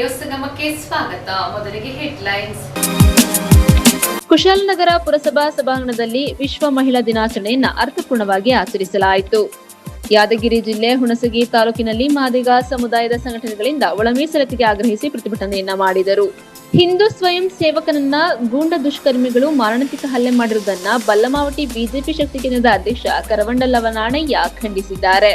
News ಸಂಗಮಕ್ಕೆ ಸ್ವಾಗತ. ಮೊದಲಿಗೆ headlines. Kushalnagar ಪುರಸಭಾ ಸಭಾಂಗಣದಲ್ಲಿ ವಿಶ್ವ ಮಹಿಳಾ ದಿನಾಚರಣೆಯನ್ನು ಅರ್ಥಪೂರ್ಣವಾಗಿ ಆಚರಿಸಲಾಯಿತು. ಯಾದಗಿರಿ ಜಿಲ್ಲೆ ಹುಣಸಗಿ ತಾಲೂಕಿನಲ್ಲಿ ಮಾದಿಗ ಸಮುದಾಯದ ಸಂಘಟನೆಗಳಿಂದ ಒಳ ಮೀಸಲಾತಿಗೆ ಆಗ್ರಹಿಸಿ ಪ್ರತಿಭಟನೆಯನ್ನ ಮಾಡಿದರು. ಹಿಂದೂ ಸ್ವಯಂ ಸೇವಕನನ್ನ ಗೂಂಡ ದುಷ್ಕರ್ಮಿಗಳು ಮಾರಣಾಂತಿಕ ಹಲ್ಲೆ ಮಾಡಿರುವುದನ್ನ ಬಲ್ಲಮಾವಟಿ ಬಿಜೆಪಿ ಶಕ್ತಿ ಕೇಂದ್ರದ ಅಧ್ಯಕ್ಷ ಕರವಂಡ ಲವನಾಣಯ್ಯ ಖಂಡಿಸಿದ್ದಾರೆ.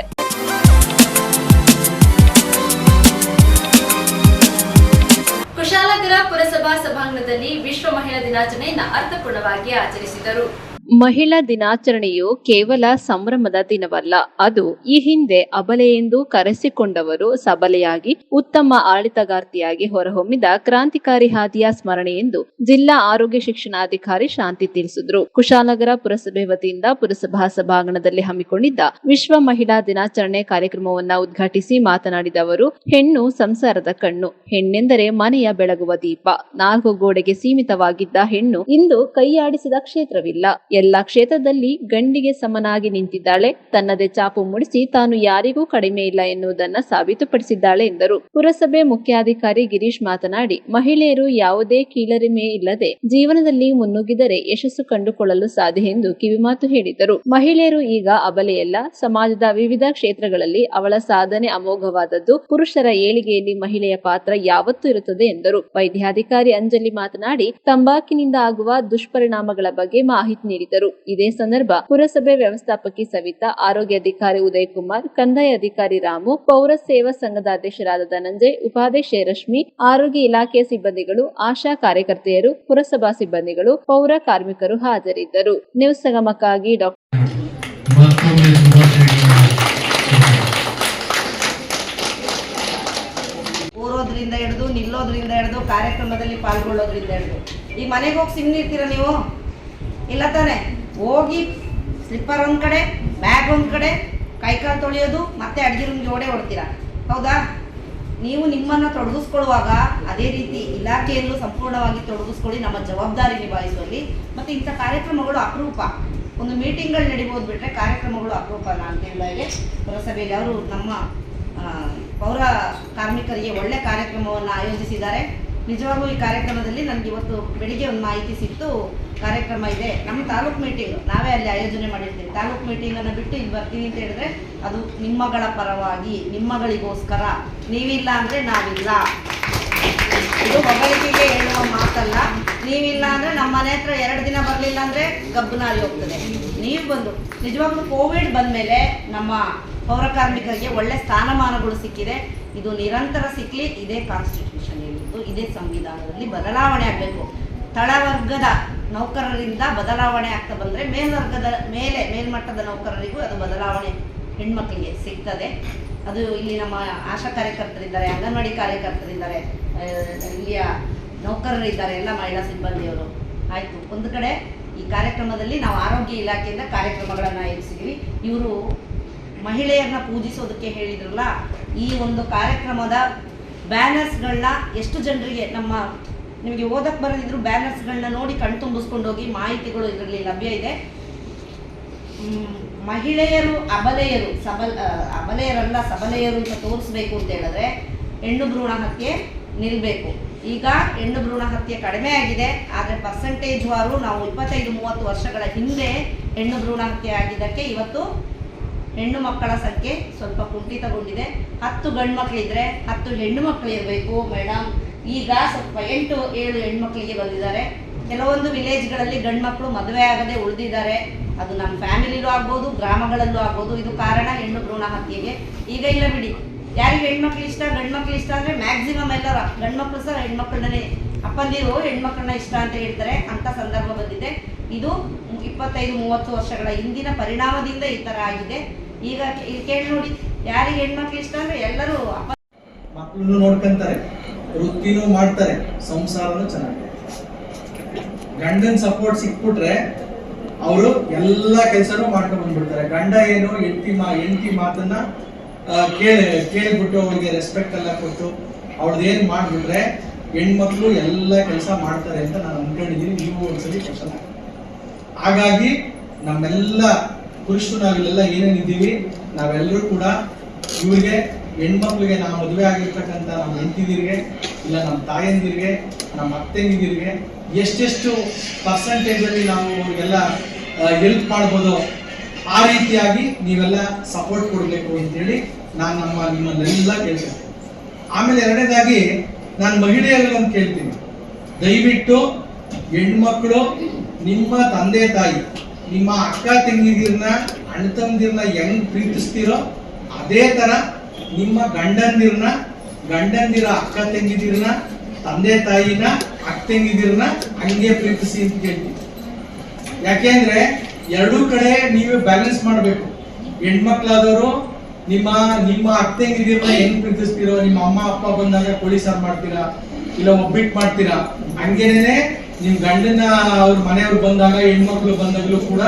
ಕುಶಾಲನಗರ ಪುರಸಭಾ ಸಭಾಂಗಣದಲ್ಲಿ ವಿಶ್ವ ಮಹಿಳಾ ದಿನಾಚರಣೆಯನ್ನು ಅರ್ಥಪೂರ್ಣವಾಗಿ ಆಚರಿಸಿದರು. ಮಹಿಳಾ ದಿನಾಚರಣೆಯು ಕೇವಲ ಸಂಭ್ರಮದ ದಿನವಲ್ಲ, ಅದು ಈ ಹಿಂದೆ ಅಬಲೆ ಎಂದು ಕರೆಸಿಕೊಂಡವರು ಸಬಲೆಯಾಗಿ ಉತ್ತಮ ಆಡಳಿತಗಾರ್ತಿಯಾಗಿ ಹೊರಹೊಮ್ಮಿದ ಕ್ರಾಂತಿಕಾರಿ ಹಾದಿಯ ಸ್ಮರಣೆ ಎಂದು ಜಿಲ್ಲಾ ಆರೋಗ್ಯ ಶಿಕ್ಷಣಾಧಿಕಾರಿ ಶಾಂತಿ ತಿಳಿಸಿದ್ರು. ಕುಶಾಲನಗರ ಪುರಸಭೆ ವತಿಯಿಂದ ಪುರಸಭಾ ಸಭಾಂಗಣದಲ್ಲಿ ಹಮ್ಮಿಕೊಂಡಿದ್ದ ವಿಶ್ವ ಮಹಿಳಾ ದಿನಾಚರಣೆ ಕಾರ್ಯಕ್ರಮವನ್ನ ಉದ್ಘಾಟಿಸಿ ಮಾತನಾಡಿದ ಅವರು, ಹೆಣ್ಣು ಸಂಸಾರದ ಕಣ್ಣು, ಹೆಣ್ಣೆಂದರೆ ಮನೆಯ ಬೆಳಗುವ ದೀಪ. 4 ಗೋಡೆಗೆ ಸೀಮಿತವಾಗಿದ್ದ ಹೆಣ್ಣು ಇಂದು ಕೈಯಾಡಿಸಿದ ಕ್ಷೇತ್ರವಿಲ್ಲ. ಎಲ್ಲಾ ಕ್ಷೇತ್ರದಲ್ಲಿ ಗಂಡಿಗೆ ಸಮನಾಗಿ ನಿಂತಿದ್ದಾಳೆ. ತನ್ನದೇ ಚಾಪು ಮೂಡಿಸಿ ತಾನು ಯಾರಿಗೂ ಕಡಿಮೆ ಇಲ್ಲ ಎನ್ನುವುದನ್ನು ಸಾಬೀತುಪಡಿಸಿದ್ದಾಳೆ ಎಂದರು. ಪುರಸಭೆ ಮುಖ್ಯಾಧಿಕಾರಿ ಗಿರೀಶ್ ಮಾತನಾಡಿ, ಮಹಿಳೆಯರು ಯಾವುದೇ ಕೀಳರಿಮೆ ಇಲ್ಲದೆ ಜೀವನದಲ್ಲಿ ಮುನ್ನುಗ್ಗಿದರೆ ಯಶಸ್ಸು ಕಂಡುಕೊಳ್ಳಲು ಸಾಧ್ಯ ಎಂದು ಕಿವಿಮಾತು ಹೇಳಿದರು. ಮಹಿಳೆಯರು ಈಗ ಅಬಲೆಯಲ್ಲ, ಸಮಾಜದ ವಿವಿಧ ಕ್ಷೇತ್ರಗಳಲ್ಲಿ ಅವಳ ಸಾಧನೆ ಅಮೋಘವಾದದ್ದು. ಪುರುಷರ ಏಳಿಗೆಯಲ್ಲಿ ಮಹಿಳೆಯ ಪಾತ್ರ ಯಾವತ್ತೂ ಇರುತ್ತದೆ ಎಂದರು. ವೈದ್ಯಾಧಿಕಾರಿ ಅಂಜಲಿ ಮಾತನಾಡಿ, ತಂಬಾಕಿನಿಂದ ಆಗುವ ದುಷ್ಪರಿಣಾಮಗಳ ಬಗ್ಗೆ ಮಾಹಿತಿ ನೀಡಿದರು. ಇದೇ ಸಂದರ್ಭ ಪುರಸಭೆ ವ್ಯವಸ್ಥಾಪಕಿ ಸವಿತಾ, ಆರೋಗ್ಯ ಅಧಿಕಾರಿ ಉದಯ್ ಕುಮಾರ್, ಕಂದಾಯ ಅಧಿಕಾರಿ ರಾಮು, ಪೌರ ಸೇವಾ ಸಂಘದ ಅಧ್ಯಕ್ಷರಾದ ಧನಂಜಯ್, ಉಪಾಧ್ಯಕ್ಷೆ ರಶ್ಮಿ, ಆರೋಗ್ಯ ಇಲಾಖೆಯ ಸಿಬ್ಬಂದಿಗಳು, ಆಶಾ ಕಾರ್ಯಕರ್ತೆಯರು, ಪುರಸಭಾ ಸಿಬ್ಬಂದಿಗಳು, ಪೌರ ಕಾರ್ಮಿಕರು ಹಾಜರಿದ್ದರು. ನ್ಯೂಸ್ ಸಂಗಮಕ್ಕಾಗಿ ಓರೋದ್ರಿಂದ ಹಿಡಿದು ನಿಲ್ಲೋದ್ರಿಂದ ಹಿಡಿದು ಕಾರ್ಯಕ್ರಮದಲ್ಲಿ ಪಾಲ್ಗೊಳ್ಳೋದ್ರಿಂದ ಹಿಡಿದು ಈ ಮನೆಗೆ ಹೋಗಿ ಸುಮ್ಮನೆ ಇರ್ತೀರಾ ನೀವು? ಇಲ್ಲ ತಾನೆ? ಹೋಗಿ ಸ್ಲಿಪ್ಪರ್ ಒಂದು ಕಡೆ, ಬ್ಯಾಗ್ ಒಂದು ಕಡೆ, ಕೈಕಾಲು ತೊಳೆಯೋದು, ಮತ್ತೆ ಅಡುಗೆ ರೂಮ್ಗೆ ಓಡೇ ಹೊಡ್ತೀರಾ, ಹೌದಾ? ನೀವು ನಿಮ್ಮನ್ನು ತೊಡಗಿಸ್ಕೊಳ್ಳುವಾಗ ಅದೇ ರೀತಿ ಇಲಾಖೆಯಲ್ಲೂ ಸಂಪೂರ್ಣವಾಗಿ ತೊಡಗಿಸ್ಕೊಳ್ಳಿ, ನಮ್ಮ ಜವಾಬ್ದಾರಿ ನಿಭಾಯಿಸುವಲ್ಲಿ. ಮತ್ತು ಇಂಥ ಕಾರ್ಯಕ್ರಮಗಳು ಅಪರೂಪ. ಒಂದು ಮೀಟಿಂಗ್ಗಳು ನಡಿಬೋದು ಬಿಟ್ಟರೆ ಕಾರ್ಯಕ್ರಮಗಳು ಅಪರೂಪ. ನಾನು ಹೇಳಿದಾಗೆ ಪುರಸಭೆಯಲ್ಲಿ ಅವರು ನಮ್ಮ ಪೌರ ಕಾರ್ಮಿಕರಿಗೆ ಒಳ್ಳೆ ಕಾರ್ಯಕ್ರಮವನ್ನು ಆಯೋಜಿಸಿದ್ದಾರೆ. ನಿಜವಾಗೂ ಈ ಕಾರ್ಯಕ್ರಮದಲ್ಲಿ ನನಗೆ ಇವತ್ತು ಬೆಳಿಗ್ಗೆ ಒಂದು ಮಾಹಿತಿ ಸಿಕ್ತು, ಕಾರ್ಯಕ್ರಮ ಇದೆ. ನಮ್ಮ ತಾಲೂಕು ಮೀಟಿಂಗ್ ನಾವೇ ಅಲ್ಲಿ ಆಯೋಜನೆ ಮಾಡಿರ್ತೀವಿ. ತಾಲೂಕು ಮೀಟಿಂಗನ್ನು ಬಿಟ್ಟು ಇಲ್ಲಿ ಬರ್ತೀನಿ ಅಂತ ಹೇಳಿದ್ರೆ ಅದು ನಿಮ್ಮಗಳ ಪರವಾಗಿ, ನಿಮ್ಮಗಳಿಗೋಸ್ಕರ. ನೀವಿಲ್ಲ ಅಂದರೆ ನಾವಿಲ್ಲ. ಇದು ಹೊಗಳಿಕೆಗೆ ಹೇಳುವ ಮಾತಲ್ಲ. ನೀವಿಲ್ಲ ಅಂದರೆ ನಮ್ಮ ಮನೆ ಹತ್ರ 2 ದಿನ ಬರಲಿಲ್ಲ ಅಂದರೆ ಗಬ್ಬನಾರಿ ಹೋಗ್ತದೆ. ನೀವು ಬಂದು ನಿಜವಾಗ್ಲೂ ಕೋವಿಡ್ ಬಂದಮೇಲೆ ನಮ್ಮ ಪೌರ ಕಾರ್ಮಿಕರಿಗೆ ಒಳ್ಳೆ ಸ್ಥಾನಮಾನಗಳು ಸಿಕ್ಕಿದೆ. ಇದು ನಿರಂತರ ಸಿಕ್ಕಲಿ. ಇದೇ ಕಾನ್ಸ್ಟಿಟ್ಯೂಷನ್ ಹೇಳಿದ್ದು, ಇದೇ ಸಂವಿಧಾನದಲ್ಲಿ ಬದಲಾವಣೆ ಆಗಬೇಕು. ತಳವರ್ಗದ ನೌಕರರಿಂದ ಬದಲಾವಣೆ ಆಗ್ತಾ ಬಂದರೆ ಮೇಲ್ಮಟ್ಟದ ನೌಕರರಿಗೂ ಅದು ಬದಲಾವಣೆ ಹೆಣ್ಮಕ್ಳಿಗೆ ಸಿಗ್ತದೆ. ಅದು ಇಲ್ಲಿ ನಮ್ಮ ಆಶಾ ಕಾರ್ಯಕರ್ತರಿದ್ದಾರೆ, ಅಂಗನವಾಡಿ ಕಾರ್ಯಕರ್ತರಿದ್ದಾರೆ, ಇಲ್ಲಿಯ ನೌಕರರಿದ್ದಾರೆ, ಎಲ್ಲ ಮಹಿಳಾ ಸಿಬ್ಬಂದಿಯವರು. ಆಯಿತು, ಒಂದು ಕಡೆ ಈ ಕಾರ್ಯಕ್ರಮದಲ್ಲಿ ನಾವು ಆರೋಗ್ಯ ಇಲಾಖೆಯಿಂದ ಕಾರ್ಯಕ್ರಮಗಳನ್ನು ಆಯೋಜಿಸಿದ್ವಿ. ಇವರು ಮಹಿಳೆಯರನ್ನ ಪೂಜಿಸೋದಕ್ಕೆ ಹೇಳಿದ್ರಲ್ಲ, ಈ ಒಂದು ಕಾರ್ಯಕ್ರಮದ ಬ್ಯಾನರ್ಸ್ಗಳನ್ನ ಎಷ್ಟು ಜನರಿಗೆ ನಿಮಗೆ ಓದಕ್ಕೆ ಬರದಿದ್ರು ಬ್ಯಾನರ್ಸ್ಗಳನ್ನ ನೋಡಿ ಕಣ್ತುಂಬಿಸ್ಕೊಂಡು ಹೋಗಿ. ಮಾಹಿತಿಗಳು ಇದರಲ್ಲಿ ಲಭ್ಯ ಇದೆ. ಮಹಿಳೆಯರು ಅಬಲೆಯರು, ಅಬಲೆಯರಲ್ಲ ಸಬಲೆಯರು ಅಂತ ತೋರಿಸ್ಬೇಕು ಅಂತ ಹೇಳಿದ್ರೆ ಹೆಣ್ಣು ಭ್ರೂಣ ಹತ್ಯೆ ನಿಲ್ಲಬೇಕು. ಈಗ ಹೆಣ್ಣು ಭ್ರೂಣ ಹತ್ಯೆ ಕಡಿಮೆ ಆಗಿದೆ, ಆದರೆ ಪರ್ಸೆಂಟೇಜ್ ವಾರು ನಾವು 25-30 ವರ್ಷಗಳ ಹಿಂದೆ ಹೆಣ್ಣು ಭ್ರೂಣ ಹತ್ಯೆ ಆಗಿದ್ದಕ್ಕೆ ಇವತ್ತು ಹೆಣ್ಣು ಮಕ್ಕಳ ಸಂಖ್ಯೆ ಸ್ವಲ್ಪ ಕುಂಠಿತಗೊಂಡಿದೆ. 10 ಗಂಡು ಮಕ್ಕಳಿದ್ರೆ 10 ಹೆಣ್ಣು ಮಕ್ಕಳು ಇರಬೇಕು ಮೇಡಮ್. ಈಗ ಸ್ವಲ್ಪ 8-7 ಹೆಣ್ಮಕ್ಳಿಗೆ ಬಂದಿದ್ದಾರೆ. ಕೆಲವೊಂದು ವಿಲೇಜ್ಗಳಲ್ಲಿ ಗಂಡು ಮಕ್ಕಳು ಮದುವೆ ಆಗದೆ ಉಳಿದಿದ್ದಾರೆ. ಅದು ನಮ್ಮ ಫ್ಯಾಮಿಲಿಲೂ ಆಗ್ಬೋದು, ಗ್ರಾಮಗಳಲ್ಲೂ ಆಗ್ಬೋದು. ಇದು ಕಾರಣ ಹೆಣ್ಣು ಭ್ರೂಣ ಹತ್ಯೆಗೆ. ಈಗ ಇಲ್ಲ ಬಿಡಿ, ಯಾರಿಗೆ ಹೆಣ್ಮಕ್ಳು ಇಷ್ಟ, ಗಂಡು ಮಕ್ಳು ಇಷ್ಟ ಅಂದರೆ ಮ್ಯಾಕ್ಸಿಮಮ್ ಎಲ್ಲರೂ ಗಂಡು ಮಕ್ಕಳು ಸಹ ಹೆಣ್ಮಕ್ಳನ್ನೇ, ಅಪ್ಪಂದಿರು ಹೆಣ್ಮಕ್ಳನ್ನ ಇಷ್ಟ ಅಂತ ಹೇಳ್ತಾರೆ. ಅಂಥ ಸಂದರ್ಭ ಬಂದಿದೆ. ಇದು 25-30 ವರ್ಷಗಳ ಹಿಂದಿನ ಪರಿಣಾಮದಿಂದ ಈ ಥರ ಆಗಿದೆ. ಈಗ ಕೇಳಿ ನೋಡಿ, ಯಾರಿಗೆ ಹೆಣ್ಮಕ್ಳು ಇಷ್ಟ ಅಂದರೆ ಎಲ್ಲರೂ ಮಕ್ಕಳನ್ನು ನೋಡ್ಕೊಂತಾರೆ, ವೃತ್ತಿನೂ ಮಾಡ್ತಾರೆ, ಸಂಸಾರನೂ ಚೆನ್ನಾಗಿ. ಗಂಡನ ಸಪೋರ್ಟ್ ಸಿಕ್ಬಿಟ್ರೆ ಅವರು ಎಲ್ಲ ಕೆಲಸನೂ ಮಾಡ್ಕೊಂಡು ಬಂದ್ಬಿಡ್ತಾರೆ. ಗಂಡ ಏನು ಹೆಂಡತಿ ಮಾತನ್ನ ಕೇಳಿಬಿಟ್ಟು ಅವಳಿಗೆ ರೆಸ್ಪೆಕ್ಟ್ ಎಲ್ಲ ಕೊಟ್ಟು ಅವಳದೇನು ಮಾಡಿಬಿಟ್ರೆ ಹೆಣ್ಮಕ್ಳು ಎಲ್ಲ ಕೆಲಸ ಮಾಡ್ತಾರೆ ಅಂತ ನಾನು ಅನ್ಕೊಂಡಿದ್ದೀನಿ. ನೀವು ಒಂದ್ಸಲಿ ಕ್ವಶನ್. ಹಾಗಾಗಿ ನಮ್ಮೆಲ್ಲ ಪುರುಷರು ನಾವಿಲ್ಲೆಲ್ಲ ಏನೇನಿದ್ದೀವಿ ನಾವೆಲ್ಲರೂ ಕೂಡ ಇವ್ರಿಗೆ ಹೆಣ್ಮಕ್ಳಿಗೆ ನಾವು ಮದುವೆ ಆಗಿರ್ತಕ್ಕಂಥ ನಮ್ಮ ಹೆಂಡತಿದಿರಿಗೆ ಇಲ್ಲ ನಮ್ಮ ತಾಯಂದಿರಿಗೆ ನಮ್ಮ ಅತ್ತೆಂದಿರಿಗೆ ಎಷ್ಟೆಷ್ಟು ಪರ್ಸೆಂಟೇಜಲ್ಲಿ ನಾವು ಅವ್ರಿಗೆಲ್ಲ ಹೆಲ್ಪ್ ಮಾಡ್ಬೋದು ಆ ರೀತಿಯಾಗಿ ನೀವೆಲ್ಲ ಸಪೋರ್ಟ್ ಕೊಡಬೇಕು ಅಂತೇಳಿ ನಾನು ನಿಮ್ಮನ್ನೆಲ್ಲ ಕೇಳ್ತೇನೆ. ಆಮೇಲೆ ಎರಡನೇದಾಗಿ ನಾನು ಮಹಿಳೆಯರಿಗೊಂದು ಕೇಳ್ತೀನಿ, ದಯವಿಟ್ಟು ಹೆಣ್ಮಕ್ಳು ನಿಮ್ಮ ತಂದೆ ತಾಯಿ ನಿಮ್ಮ ಅಕ್ಕ ತಂಗಿದಿರ್ನ ಅಣ್ಣ ತಮ್ಮದಿರ್ನ ಹೆಂಗ್ ಪ್ರೀತಿಸ್ತೀರೋ ಅದೇ ತರ ನಿಮ್ಮ ಗಂಡಂದಿರ ಅಕ್ಕ ತಂಗಿದಿರ್ನ ತಂದೆ ತಾಯಿನ ಅಕ್ಕ ತಂಗಿದಿರ್ನ ಹಂಗೆ ಪ್ರೀತಿಸಿ ಅಂತ ಕೇಳ್ತೀನಿ. ಯಾಕೆಂದ್ರೆ ಎರಡೂ ಕಡೆ ನೀವೇ ಬ್ಯಾಲೆನ್ಸ್ ಮಾಡಬೇಕು. ಹೆಣ್ಮಕ್ಳಾದವರು ನಿಮ್ಮ ಅಕ್ಕ ತಂಗಿದಿರ್ನ ಹೆಂಗ್ ಪ್ರೀತಿಸ್ತೀರೋ, ನಿಮ್ಮ ಅಮ್ಮ ಅಪ್ಪ ಬಂದಾಗ ಕೋಳಿ ಸಾರು ಮಾಡ್ತೀರಾ ಇಲ್ಲ ಒಬ್ಬಿಟ್ಟು ಮಾಡ್ತೀರಾ, ಹಂಗೇನೆ ನಿಮ್ ಗಂಡನ ಅವ್ರ ಮನೆಯವ್ರು ಬಂದಾಗ ಹೆಣ್ಮಕ್ಳು ಬಂದಾಗಲೂ ಕೂಡ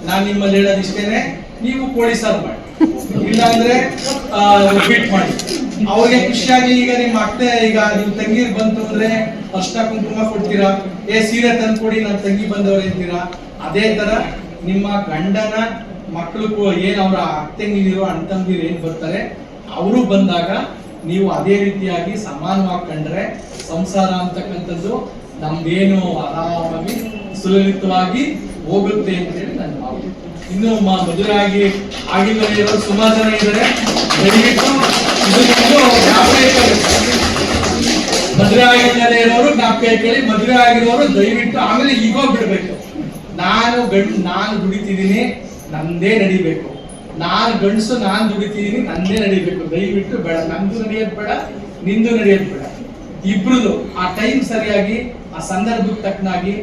ನಾನ್ ನಿಮ್ಮಲ್ಲಿ ಹೇಳೋದು ಇಷ್ಟೇನೆ, ನೀವು ಕೋಳಿ ಸಾರು ಮಾಡಿ ಇಲ್ಲ ಅಂದ್ರೆ ಒಬ್ಬಿಟ್ಟು ಮಾಡಿ. ಅವ್ರಿಗೆ ಖುಷಿಯಾಗಿ ಈಗ ನಿಮ್ಮ ಅತ್ತೆ ಈಗ ನಿಮ್ ತಂಗಿರ್ ಬಂತು ಅಂದ್ರೆ ಅರ್ಶಿನ ಕುಂಕುಮ ಕೊಡ್ತೀರಾ, ಸೀರೆ ತಂದು ಕೊಡಿ ನನ್ನ ತಂಗಿ ಬಂದವ್ರು ಅಂತೀರಾ. ಅದೇ ತರ ನಿಮ್ಮ ಗಂಡನ ಮಕ್ಕಳು ಏನ್ ಅವ್ರ ಅತ್ತಂಗಿರೋ ಅಣ್ಣ ತಮ್ಮದಿರು ಏನ್ ಬರ್ತಾರೆ ಅವರು ಬಂದಾಗ ನೀವು ಅದೇ ರೀತಿಯಾಗಿ ಸಮಾನವಾಗಿ ಕಂಡ್ರೆ ಸಂಸಾರ ಅಂತಕ್ಕಂಥದ್ದು ನಮ್ದೇನು ಆರಾಮಾಗಿ ಸುಲಲಿತವಾಗಿ ಹೋಗುತ್ತೆ ಅಂತ ಹೇಳಿ ನನ್ನ ಭಾವನೆ. ಇನ್ನು ಮದುವೆ ಆಗಿರೋ ಸುಮಾರು ಜನ ಇದ್ದಾರೆ, ದಯವಿಟ್ಟು ಮದುವೆ ಆಗಿಲ್ಲದೆ ಇರೋರು ಜ್ಞಾಪಕ ಕೇಳಿ, ಮದುವೆ ಆಗಿರೋರು ದಯವಿಟ್ಟು ಆಮೇಲೆ ಈಗೋ ಬಿಡ್ಬೇಕು. ನಾನು ದುಡಿತಿದ್ದೀನಿ ನಂದೇ ನಡಿಬೇಕು, ನಾನು ಗಂಡಸು ನಾನು ದುಡಿತಿದ್ದೀನಿ ನಂದೇ ನಡಿಬೇಕು. ದಯವಿಟ್ಟು ಬೇಡ, ನಂದು ನಡೆಯೋದು ಬೇಡ, ನಿಂದು ನಡೆಯೋದು ಬೇಡ. ಇಬ್ರದು ಆ ಟೈಮ್ ಸರಿಯಾಗಿ ಆ ಸಂದರ್ಭಕ್ಕೆ ತಕ್ಕನಾಗಿ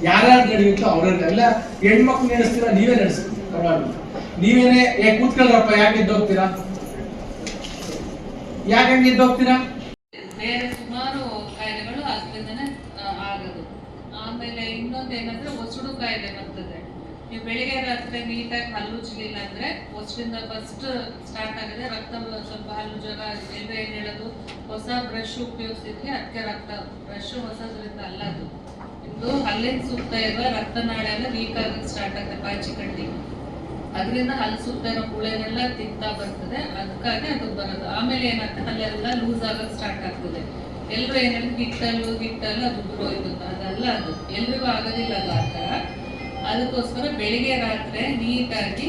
ಯಾರ್ಯಾರು ನಡೆಯುತ್ತೋ ಅವರೆಲ್ಲ ಹೆಣ್ಮಕ್ಳು ನಡೆಸ್ತೀರಾ ನೀವೇ ನಡೆಸ್ತೀರ, ಪರವಾಗಿಲ್ಲ. ನೀವೇನೆ ಕೂತ್ಕೊಳ್ರಪ್ಪ, ಯಾಕೆ ಎದ್ದೋಗ್ತೀರಾ, ಯಾಕೆ ಹಂಗೆ ಎದ್ದೋಗ್ತೀರಾ? ಬೇರೆ ಸುಮಾರು ಕಾಯಿಲೆಗಳು ಅದರಿಂದನೇ ಆಗೋದು. ಆಮೇಲೆ ಇನ್ನೊಂದು ಏನಂದ್ರೆ ಒಸಡು ಕಾಯಿಲೆ ಬರ್ತದೆ. ನೀವು ಬೆಳಿಗ್ಗೆ ರಾತ್ರಿ ನೀಟಾಗಿ ಹಲ್ಲುಜ್ಲಿಲ್ಲ ಅಂದ್ರೆ ಒಸಡಿಂದ ಫಸ್ಟ್ ಸ್ಟಾರ್ಟ್ ಆಗಿದೆ. ರಕ್ತ ಸ್ವಲ್ಪ ಹಲ್ಲುಜಾಗ ಎಲ್ರೆ ಏನ್ ಹೇಳೋದು, ಹೊಸ ಬ್ರಷ್ ಉಪಯೋಗಿಸಿದ್ವಿ ಅದಕ್ಕೆ ರಕ್ತ ಬ್ರಷ್ ಹೊಸದ್ರಿಂದ ಅಲ್ಲ, ಅದು ನಿಮ್ದು ಹಲ್ಲಿನ ಸುತ್ತ ಇರುವ ರಕ್ತನಾಳ ಎಲ್ಲ ವೀಕ್ ಆಗಕ್ಕೆ ಸ್ಟಾರ್ಟ್ ಆಗುತ್ತೆ, ಪಾಚಿ ಕಟ್ಟಿ. ಅದರಿಂದ ಹಲ್ಲು ಸುತ್ತ ಇರೋ ಕುಳೆನೆಲ್ಲ ತಿಂತಾ ಬರ್ತದೆ, ಅದಕ್ಕಾಗಿ ಅದು ಬರೋದು. ಆಮೇಲೆ ಏನಾಗ್ತದೆ, ಅಲ್ಲೆಲ್ಲ ಲೂಸ್ ಆಗಕ್ಕೆ ಸ್ಟಾರ್ಟ್ ಆಗ್ತದೆ. ಎಲ್ರು ಏನಾದ್ರು ಗಿಟ್ಟಲು ಅದು ದೂರ ಹೋಯ್ತು, ಅದಲ್ಲ, ಅದು ಎಲ್ರಿಗೂ ಆಗೋದಿಲ್ಲ ಅದು ಆ ಥರ. ಅದಕ್ಕೋಸ್ಕರ ಬೆಳಿಗ್ಗೆ ರಾತ್ರಿ ನೀಟಾಗಿ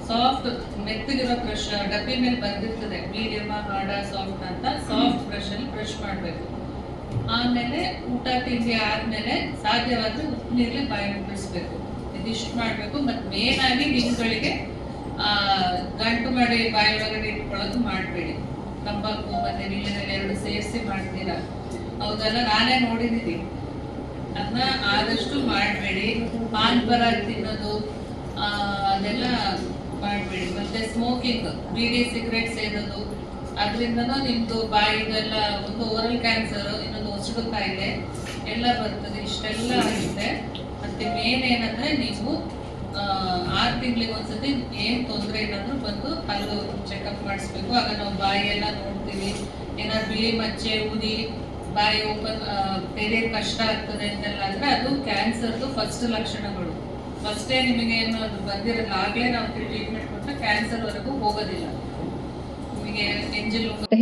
ಸಾಫ್ಟ್ ಮೆತ್ತಗಿರೋ ಬ್ರಷ್, ಡಬ್ಬಿ ಮೇಲೆ ಬಂದಿರ್ತದೆ ಮೀಡಿಯಮ್ ಹಾರ್ಡ ಸಾಫ್ಟ್ ಅಂತ, ಸಾಫ್ಟ್ ಬ್ರಷ್ ಅಲ್ಲಿ ಬ್ರಷ್ ಮಾಡಬೇಕು. ಆಮೇಲೆ ಊಟ ತಿಂಡಿ ಆದ್ಮೇಲೆ ಸಾಧ್ಯವಾದ್ರೆ ಉಪ್ಪು ನೀರ್ಲೆ ಬಾಯಿ ಮುಗಿಸ್ಬೇಕು. ಇದಿಷ್ಟು ಮಾಡಬೇಕು. ಮತ್ತು ಮೇನ್ ಆಗಿ ದಿನಗಳಿಗೆ ಗಂಟು ಮಾಡಿ ಬಾಯಿ ಒಳಗಡೆ ಇಟ್ಕೊಳ್ಳೋದು ಮಾಡಬೇಡಿ. ತಂಬಾಕು ಮತ್ತೆ ನೀರಿನಲ್ಲಿ ಎರಡು ಸೇರಿಸಿ ಮಾಡ್ತೀರಾ, ಹೌದಲ್ಲ, ನಾನೇ ನೋಡಿದ್ದೀನಿ. ಅದನ್ನ ಆದಷ್ಟು ಮಾಡಬೇಡಿ. ಪಾನ್ ಬರಾಕ್ ತಿನ್ನೋದು ಅದೆಲ್ಲ ಮಾಡಬೇಡಿ. ಮತ್ತೆ ಸ್ಮೋಕಿಂಗ್, ಬೀಡಿ ಸಿಗರೇಟ್ ಸೇದೋದು, ಅದರಿಂದನೂ ನಿಮ್ದು ಬಾಯಿಗೆಲ್ಲ ಒಂದು ಓರಲ್ ಕ್ಯಾನ್ಸರ್, ಇನ್ನೊಂದು ಒಸಡು ಕಾಯಿಲೆ ಎಲ್ಲ ಬರ್ತದೆ. ಇಷ್ಟೆಲ್ಲ ಆಗಿದೆ. ಮತ್ತೆ ಮೇನ್ ಏನಂದ್ರೆ ನೀವು 6 ತಿಂಗಳಿಗೆ ಒಂದ್ಸತಿ ಏನ್ ತೊಂದರೆ ಏನಾದ್ರು ಬಂದು ಹಲ್ಲು ಚೆಕಪ್ ಮಾಡಿಸ್ಬೇಕು. ಆಗ ನಾವು ಬಾಯಿಯೆಲ್ಲ ನೋಡ್ತೀವಿ, ಏನಾದ್ರು ಬಿಳಿ ಮಚ್ಚೆ ಊದಿ ಬಾಯಿ ಓಪನ್ ಬೇರೆ ಕಷ್ಟ ಆಗ್ತದೆ ಅಂತೆಲ್ಲ ಅಂದ್ರೆ ಅದು ಕ್ಯಾನ್ಸರ್ದು ಫಸ್ಟ್ ಲಕ್ಷಣಗಳು. ಫಸ್ಟೇ ನಿಮಗೆ ಏನು ಅದು ಬಂದಿರಲ್ಲ, ಆಗ್ಲೇ ನಾವು ಟ್ರೀಟ್ಮೆಂಟ್ ಕೊಟ್ಟರೆ ಕ್ಯಾನ್ಸರ್ ವರೆಗೂ ಹೋಗೋದಿಲ್ಲ.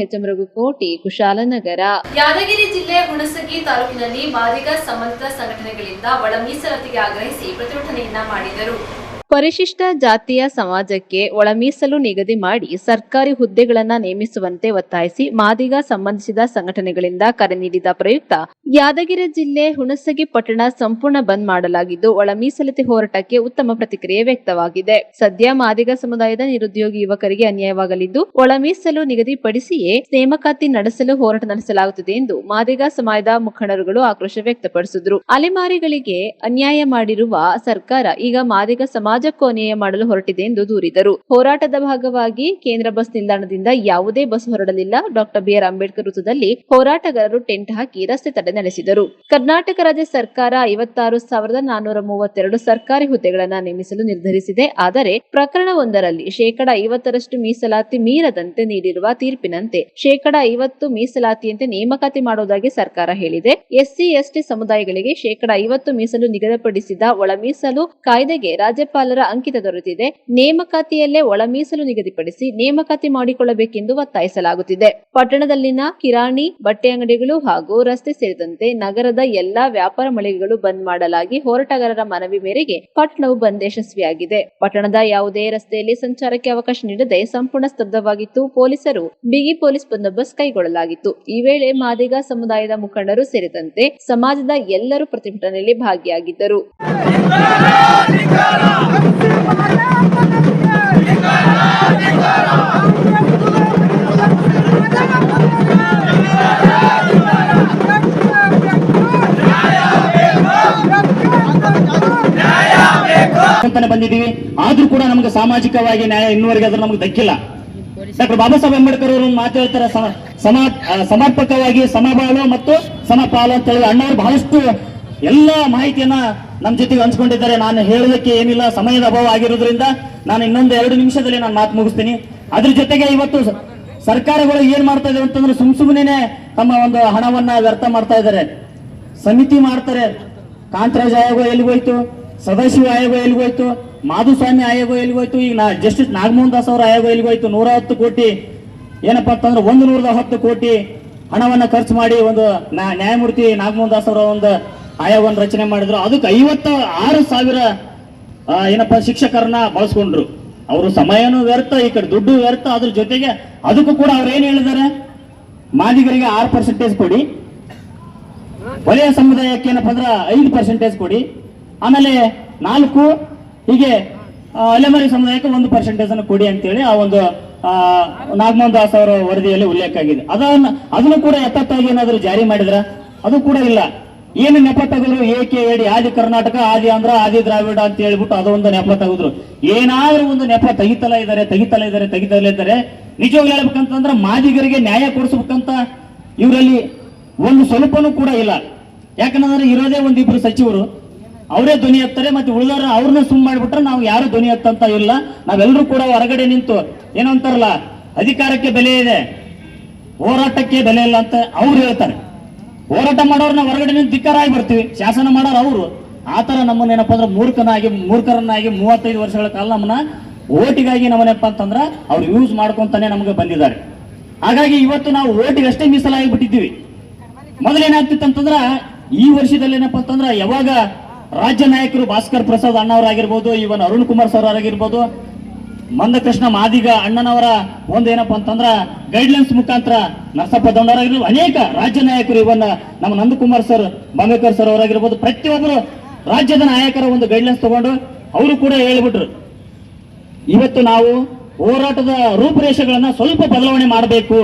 ಹೆಚಮರಗುಕೋಟಿ, ಕುಶಾಲನಗರ. ಯಾದಗಿರಿ ಜಿಲ್ಲೆ ಹುಣಸಗಿ ತಾಲೂಕಿನಲ್ಲಿ ಮಾದಿಗ ಸಂಬಂಧಿತ ಸಂಘಟನೆಗಳಿಂದ ಒಳ ಮೀಸಲಾತಿಗೆ ಆಗ್ರಹಿಸಿ ಪ್ರತಿಭಟನೆಯನ್ನ ಮಾಡಿದರು. ಪರಿಶಿಷ್ಟ ಜಾತಿಯ ಸಮಾಜಕ್ಕೆ ಒಳ ಮೀಸಲು ನಿಗದಿ ಮಾಡಿ ಸರ್ಕಾರಿ ಹುದ್ದೆಗಳನ್ನ ನೇಮಿಸುವಂತೆ ಒತ್ತಾಯಿಸಿ ಮಾದಿಗ ಸಂಬಂಧಿಸಿದ ಸಂಘಟನೆಗಳಿಂದ ಕರೆ ನೀಡಿದ ಪ್ರಯುಕ್ತ ಯಾದಗಿರಿ ಜಿಲ್ಲೆ ಹುಣಸಗಿ ಪಟ್ಟಣ ಸಂಪೂರ್ಣ ಬಂದ್ ಮಾಡಲಾಗಿದ್ದು, ಒಳ ಮೀಸಲಾತಿ ಹೋರಾಟಕ್ಕೆ ಉತ್ತಮ ಪ್ರತಿಕ್ರಿಯೆ ವ್ಯಕ್ತವಾಗಿದೆ. ಸದ್ಯ ಮಾದಿಗ ಸಮುದಾಯದ ನಿರುದ್ಯೋಗಿ ಯುವಕರಿಗೆ ಅನ್ಯಾಯವಾಗಲಿದ್ದು, ಒಳ ಮೀಸಲು ನಿಗದಿಪಡಿಸಿಯೇ ನೇಮಕಾತಿ ನಡೆಸಲು ಹೋರಾಟ ನಡೆಸಲಾಗುತ್ತದೆ ಎಂದು ಮಾದಿಗ ಸಮಾಜದ ಮುಖಂಡರುಗಳು ಆಕ್ರೋಶ ವ್ಯಕ್ತಪಡಿಸಿದರು. ಅಲೆಮಾರಿಗಳಿಗೆ ಅನ್ಯಾಯ ಮಾಡಿರುವ ಸರ್ಕಾರ ಈಗ ಮಾದಿಗ ಸಮಾಜಕ್ಕೂ ಅನ್ಯಾಯ ಮಾಡಲು ಹೊರಟಿದೆ ಎಂದು ದೂರಿದರು. ಹೋರಾಟದ ಭಾಗವಾಗಿ ಕೇಂದ್ರ ಬಸ್ ನಿಲ್ದಾಣದಿಂದ ಯಾವುದೇ ಬಸ್ ಹೊರಡಲಿಲ್ಲ. ಡಾಕ್ಟರ್ ಬಿಆರ್ ಅಂಬೇಡ್ಕರ್ ವೃತ್ತದಲ್ಲಿ ಹೋರಾಟಗಾರರು ಟೆಂಟ್ ಹಾಕಿ ರಸ್ತೆ ತಡೆ ನಡೆಸಿದರು. ಕರ್ನಾಟಕ ರಾಜ್ಯ ಸರ್ಕಾರ 56,432 ಸರ್ಕಾರಿ ಹುದ್ದೆಗಳನ್ನು ನೇಮಿಸಲು ನಿರ್ಧರಿಸಿದೆ. ಆದರೆ ಪ್ರಕರಣವೊಂದರಲ್ಲಿ 50% ಮೀಸಲಾತಿ ಮೀರದಂತೆ ನೀಡಿರುವ ತೀರ್ಪಿನಂತೆ 50% ಮೀಸಲಾತಿಯಂತೆ ನೇಮಕಾತಿ ಮಾಡುವುದಾಗಿ ಸರ್ಕಾರ ಹೇಳಿದೆ. ಎಸ್ಸಿ ಎಸ್ಟಿ ಸಮುದಾಯಗಳಿಗೆ 50% ಮೀಸಲು ನಿಗದಿಪಡಿಸಿದ ಒಳ ಮೀಸಲು ಕಾಯ್ದೆಗೆ ರಾಜ್ಯಪಾಲರ ಅಂಕಿತ ದೊರೆತಿದೆ. ನೇಮಕಾತಿಯಲ್ಲೇ ಒಳ ಮೀಸಲು ನಿಗದಿಪಡಿಸಿ ನೇಮಕಾತಿ ಮಾಡಿಕೊಳ್ಳಬೇಕೆಂದು ಒತ್ತಾಯಿಸಲಾಗುತ್ತಿದೆ. ಪಟ್ಟಣದಲ್ಲಿನ ಕಿರಾಣಿ, ಬಟ್ಟೆ ಅಂಗಡಿಗಳು ಹಾಗೂ ರಸ್ತೆ ಸೇರಿದಂತೆ ನಗರದ ಎಲ್ಲಾ ವ್ಯಾಪಾರ ಮಳಿಗೆಗಳು ಬಂದ್ ಮಾಡಲಾಗಿ ಹೋರಾಟಗಾರರ ಮನವಿ ಮೇರೆಗೆ ಪಟ್ಟಣವು ಬಂದ್ ಯಶಸ್ವಿಯಾಗಿದೆ. ಪಟ್ಟಣದ ಯಾವುದೇ ರಸ್ತೆಯಲ್ಲಿ ಸಂಚಾರಕ್ಕೆ ಅವಕಾಶ ನೀಡದೆ ಸಂಪೂರ್ಣ ಸ್ತಬ್ಧವಾಗಿತ್ತು. ಪೊಲೀಸರು ಬಿಗಿ ಪೊಲೀಸ್ ಬಂದೋಬಸ್ತ್ ಕೈಗೊಳ್ಳಲಾಗಿತ್ತು. ಈ ವೇಳೆ ಮಾದಿಗ ಸಮುದಾಯದ ಮುಖಂಡರು ಸೇರಿದಂತೆ ಸಮಾಜದ ಎಲ್ಲರೂ ಪ್ರತಿಭಟನೆಯಲ್ಲಿ ಭಾಗಿಯಾಗಿದ್ದರು. ಬಂದಿದ್ದೀವಿ, ಆದ್ರೂ ಕೂಡ ನಮಗೆ ಸಾಮಾಜಿಕವಾಗಿ ನ್ಯಾಯ ಇನ್ನುವರೆಗೆ ಅದ್ರ ನಮ್ಗೆ ದಕ್ಕಿಲ್ಲ. ಡಾಕ್ಟರ್ ಬಾಬಾ ಸಾಹೇಬ್ ಅಂಬೇಡ್ಕರ್ ಅವರು ಮಾತು ಹೇಳ್ತಾರೆ, ಸಮರ್ಪಕವಾಗಿ ಸಮಬಾಳು ಮತ್ತು ಸಮಪಾಲು ಅಂತ ಹೇಳಿ. ಅಣ್ಣವರು ಬಹಳಷ್ಟು ಎಲ್ಲ ಮಾಹಿತಿಯನ್ನ ನಮ್ಮ ಜೊತೆಗೆ ಹಂಚ್ಕೊಂಡಿದ್ದಾರೆ. ನಾನು ಹೇಳೋದಕ್ಕೆ ಏನಿಲ್ಲ, ಸಮಯದ ಅಭಾವ ಆಗಿರೋದ್ರಿಂದ ನಾನು ಇನ್ನೊಂದು 2 ನಿಮಿಷದಲ್ಲಿ ನಾನು ಮಾತು ಮುಗಿಸ್ತೀನಿ. ಅದ್ರ ಜೊತೆಗೆ ಇವತ್ತು ಸರ್ಕಾರಗಳು ಏನ್ ಮಾಡ್ತಾ ಇದಾವೆ ಅಂತಂದ್ರೆ ಸುಮ್ಮನೆ ತಮ್ಮ ಒಂದು ಹಣವನ್ನ ವ್ಯರ್ಥ ಮಾಡ್ತಾ ಇದ್ದಾರೆ. ಸಮಿತಿ ಮಾಡ್ತಾರೆ, ಕಾಂತರಾಜ್ ಆಯೋಗ ಎಲ್ಲಿಗೋಯ್ತು, ಸದಾಶಿವ ಆಯೋಗ ಎಲ್ಲಿಗೋಯ್ತು, ಮಾಧುಸ್ವಾಮಿ ಆಯೋಗ ಎಲ್ಲಿಗೋಯ್ತು, ಈಗ ಜಸ್ಟಿಸ್ ನಾಗಮೋಹನ್ ದಾಸ್ ಅವರ ಆಯೋಗ ಎಲ್ಲಿಗೋಯ್ತು. 110 ಕೋಟಿ ಏನಪ್ಪಾ ಅಂತಂದ್ರೆ 110 ಕೋಟಿ ಹಣವನ್ನ ಖರ್ಚು ಮಾಡಿ ಒಂದು ನ್ಯಾಯಮೂರ್ತಿ ನಾಗಮೋಹನ್ ದಾಸ್ ಅವರ ಒಂದು ಆಯೋಗವನ್ನು ರಚನೆ ಮಾಡಿದ್ರು. ಅದಕ್ಕೆ 56,000 ಏನಪ್ಪಾ ಶಿಕ್ಷಕರನ್ನ ಬಳಸ್ಕೊಂಡ್ರು. ಅವರು ಸಮಯನೂ ವ್ಯರ್ಥ, ಈ ಕಡೆ ದುಡ್ಡು ವ್ಯರ್ಥ. ಅದ್ರ ಜೊತೆಗೆ ಅದಕ್ಕೂ ಕೂಡ ಅವ್ರು ಏನ್ ಹೇಳಿದ್ದಾರೆ, ಮಾದಿಗರಿಗೆ 6% ಕೊಡಿ, ವಲಯ ಸಮುದಾಯಕ್ಕೆ ಏನಪ್ಪಾ ಅಂದ್ರೆ 5% ಕೊಡಿ, ಆಮೇಲೆ 4 ಹೀಗೆ ಅಲೆಮಾರಿ ಸಮುದಾಯಕ್ಕೆ 1% ಅನ್ನು ಕೊಡಿ ಅಂತೇಳಿ ಆ ಒಂದು ನಾಗಮೋಹನ್ ದಾಸ್ ಅವರ ವರದಿಯಲ್ಲಿ ಉಲ್ಲೇಖ ಆಗಿದೆ. ಅದನ್ನು ಕೂಡ ಯಥಾರ್ಥವಾಗಿ ಏನಾದ್ರು ಜಾರಿ ಮಾಡಿದ್ರ? ಅದು ಕೂಡ ಇಲ್ಲ. ಏನು ನೆಪ ತೆಗೆದ್ರು, ಏಕೆ ಹೇಳಿ ಆದಿ ಕರ್ನಾಟಕ, ಆದಿ ಆಂಧ್ರ, ಆದಿ ದ್ರಾವಿಡ ಅಂತ ಹೇಳ್ಬಿಟ್ಟು ಅದೊಂದು ನೆಪ ತೆಗೆದ್ರು. ಏನಾದ್ರೂ ಒಂದು ನೆಪ ತೆಗಿತಲೇ ಇದ್ದಾರೆ. ನಿಜವಾಗ್ಲೂ ಹೇಳ್ಬೇಕಂತಂದ್ರೆ ಮಾದಿಗರಿಗೆ ನ್ಯಾಯ ಕೊಡಿಸ್ಬೇಕಂತ ಇವರಲ್ಲಿ ಒಂದು ಸ್ವಲ್ಪನೂ ಕೂಡ ಇಲ್ಲ. ಯಾಕಂದ್ರೆ ಇರೋದೇ 1-2 ಸಚಿವರು, ಅವರೇ ಧ್ವನಿ ಎತ್ತಾರೆ. ಮತ್ತೆ ಉಳಿದಾರ ಅವ್ರನ್ನ ಸುಮ್ ಮಾಡ್ಬಿಟ್ರೆ ನಾವು ಯಾರು ಧ್ವನಿ ಎತ್ತಂತ ಇಲ್ಲ. ನಾವೆಲ್ಲರೂ ಕೂಡ ಹೊರಗಡೆ ನಿಂತು ಏನೋ ಅಂತಾರಲ್ಲ, ಅಧಿಕಾರಕ್ಕೆ ಬೆಲೆ ಇದೆ, ಹೋರಾಟಕ್ಕೆ ಬೆಲೆ ಇಲ್ಲ ಅಂತ ಅವ್ರು ಹೇಳ್ತಾರೆ. ಹೋರಾಟ ಮಾಡೋರ್ನ ಹೊರಗಡೆ ನಿಂತು ಧಿಕ್ಕಾರ ಆಗಿ ಬರ್ತೀವಿ, ಶಾಸನ ಮಾಡೋರು ಅವರು. ಆತರ ನಮ್ಮನ್ನ ಏನಪ್ಪಾ ಅಂದ್ರೆ ಮೂರ್ಖರನ್ನಾಗಿ 35 ವರ್ಷಗಳ ಕಾಲ ನಮ್ಮನ್ನ ಓಟಿಗಾಗಿ ನಮ್ಮನಪ್ಪ ಅಂತಂದ್ರ ಅವ್ರು ಯೂಸ್ ಮಾಡ್ಕೊಂತಾನೆ ನಮಗೆ ಬಂದಿದ್ದಾರೆ. ಹಾಗಾಗಿ ಇವತ್ತು ನಾವು ಓಟಿಗೆ ಅಷ್ಟೇ ಮೀಸಲಾಗಿ ಬಿಟ್ಟಿದ್ದೀವಿ. ಮೊದಲೇನಾಗ್ತಿತ್ತು ಅಂತಂದ್ರ ಈ ವರ್ಷದಲ್ಲಿ ಏನಪ್ಪಾ ಅಂತಂದ್ರ ಯಾವಾಗ ರಾಜ್ಯ ನಾಯಕರು ಭಾಸ್ಕರ್ ಪ್ರಸಾದ್ ಅಣ್ಣವರಾಗಿರ್ಬೋದು, ಇವನ್ ಅರುಣ್ ಕುಮಾರ್ ಸರ್ ಅವರಾಗಿರ್ಬೋದು, ಮಂದಕೃಷ್ಣ ಮಾದಿಗ ಅಣ್ಣನವರ ಒಂದು ಏನಪ್ಪಾ ಅಂತಂದ್ರ ಗೈಡ್ಲೈನ್ಸ್ ಮುಖಾಂತರ ನರಸಪ್ಪ ದೊಂಡವರಾಗಿರ್ಬೋದು, ಅನೇಕ ರಾಜ್ಯ ನಾಯಕರು, ಇವನ್ನ ನಮ್ಮ ನಂದಕುಮಾರ್ ಸರ್, ಬಂಬೇಕರ್ ಸರ್ ಅವರಾಗಿರ್ಬೋದು, ಪ್ರತಿಯೊಬ್ಬರು ರಾಜ್ಯದ ನಾಯಕರ ಒಂದು ಗೈಡ್ಲೈನ್ಸ್ ತಗೊಂಡು ಅವರು ಕೂಡ ಹೇಳ್ಬಿಟ್ರು, ಇವತ್ತು ನಾವು ಹೋರಾಟದ ರೂಪುರೇಷೆಗಳನ್ನ ಸ್ವಲ್ಪ ಬದಲಾವಣೆ ಮಾಡಬೇಕು.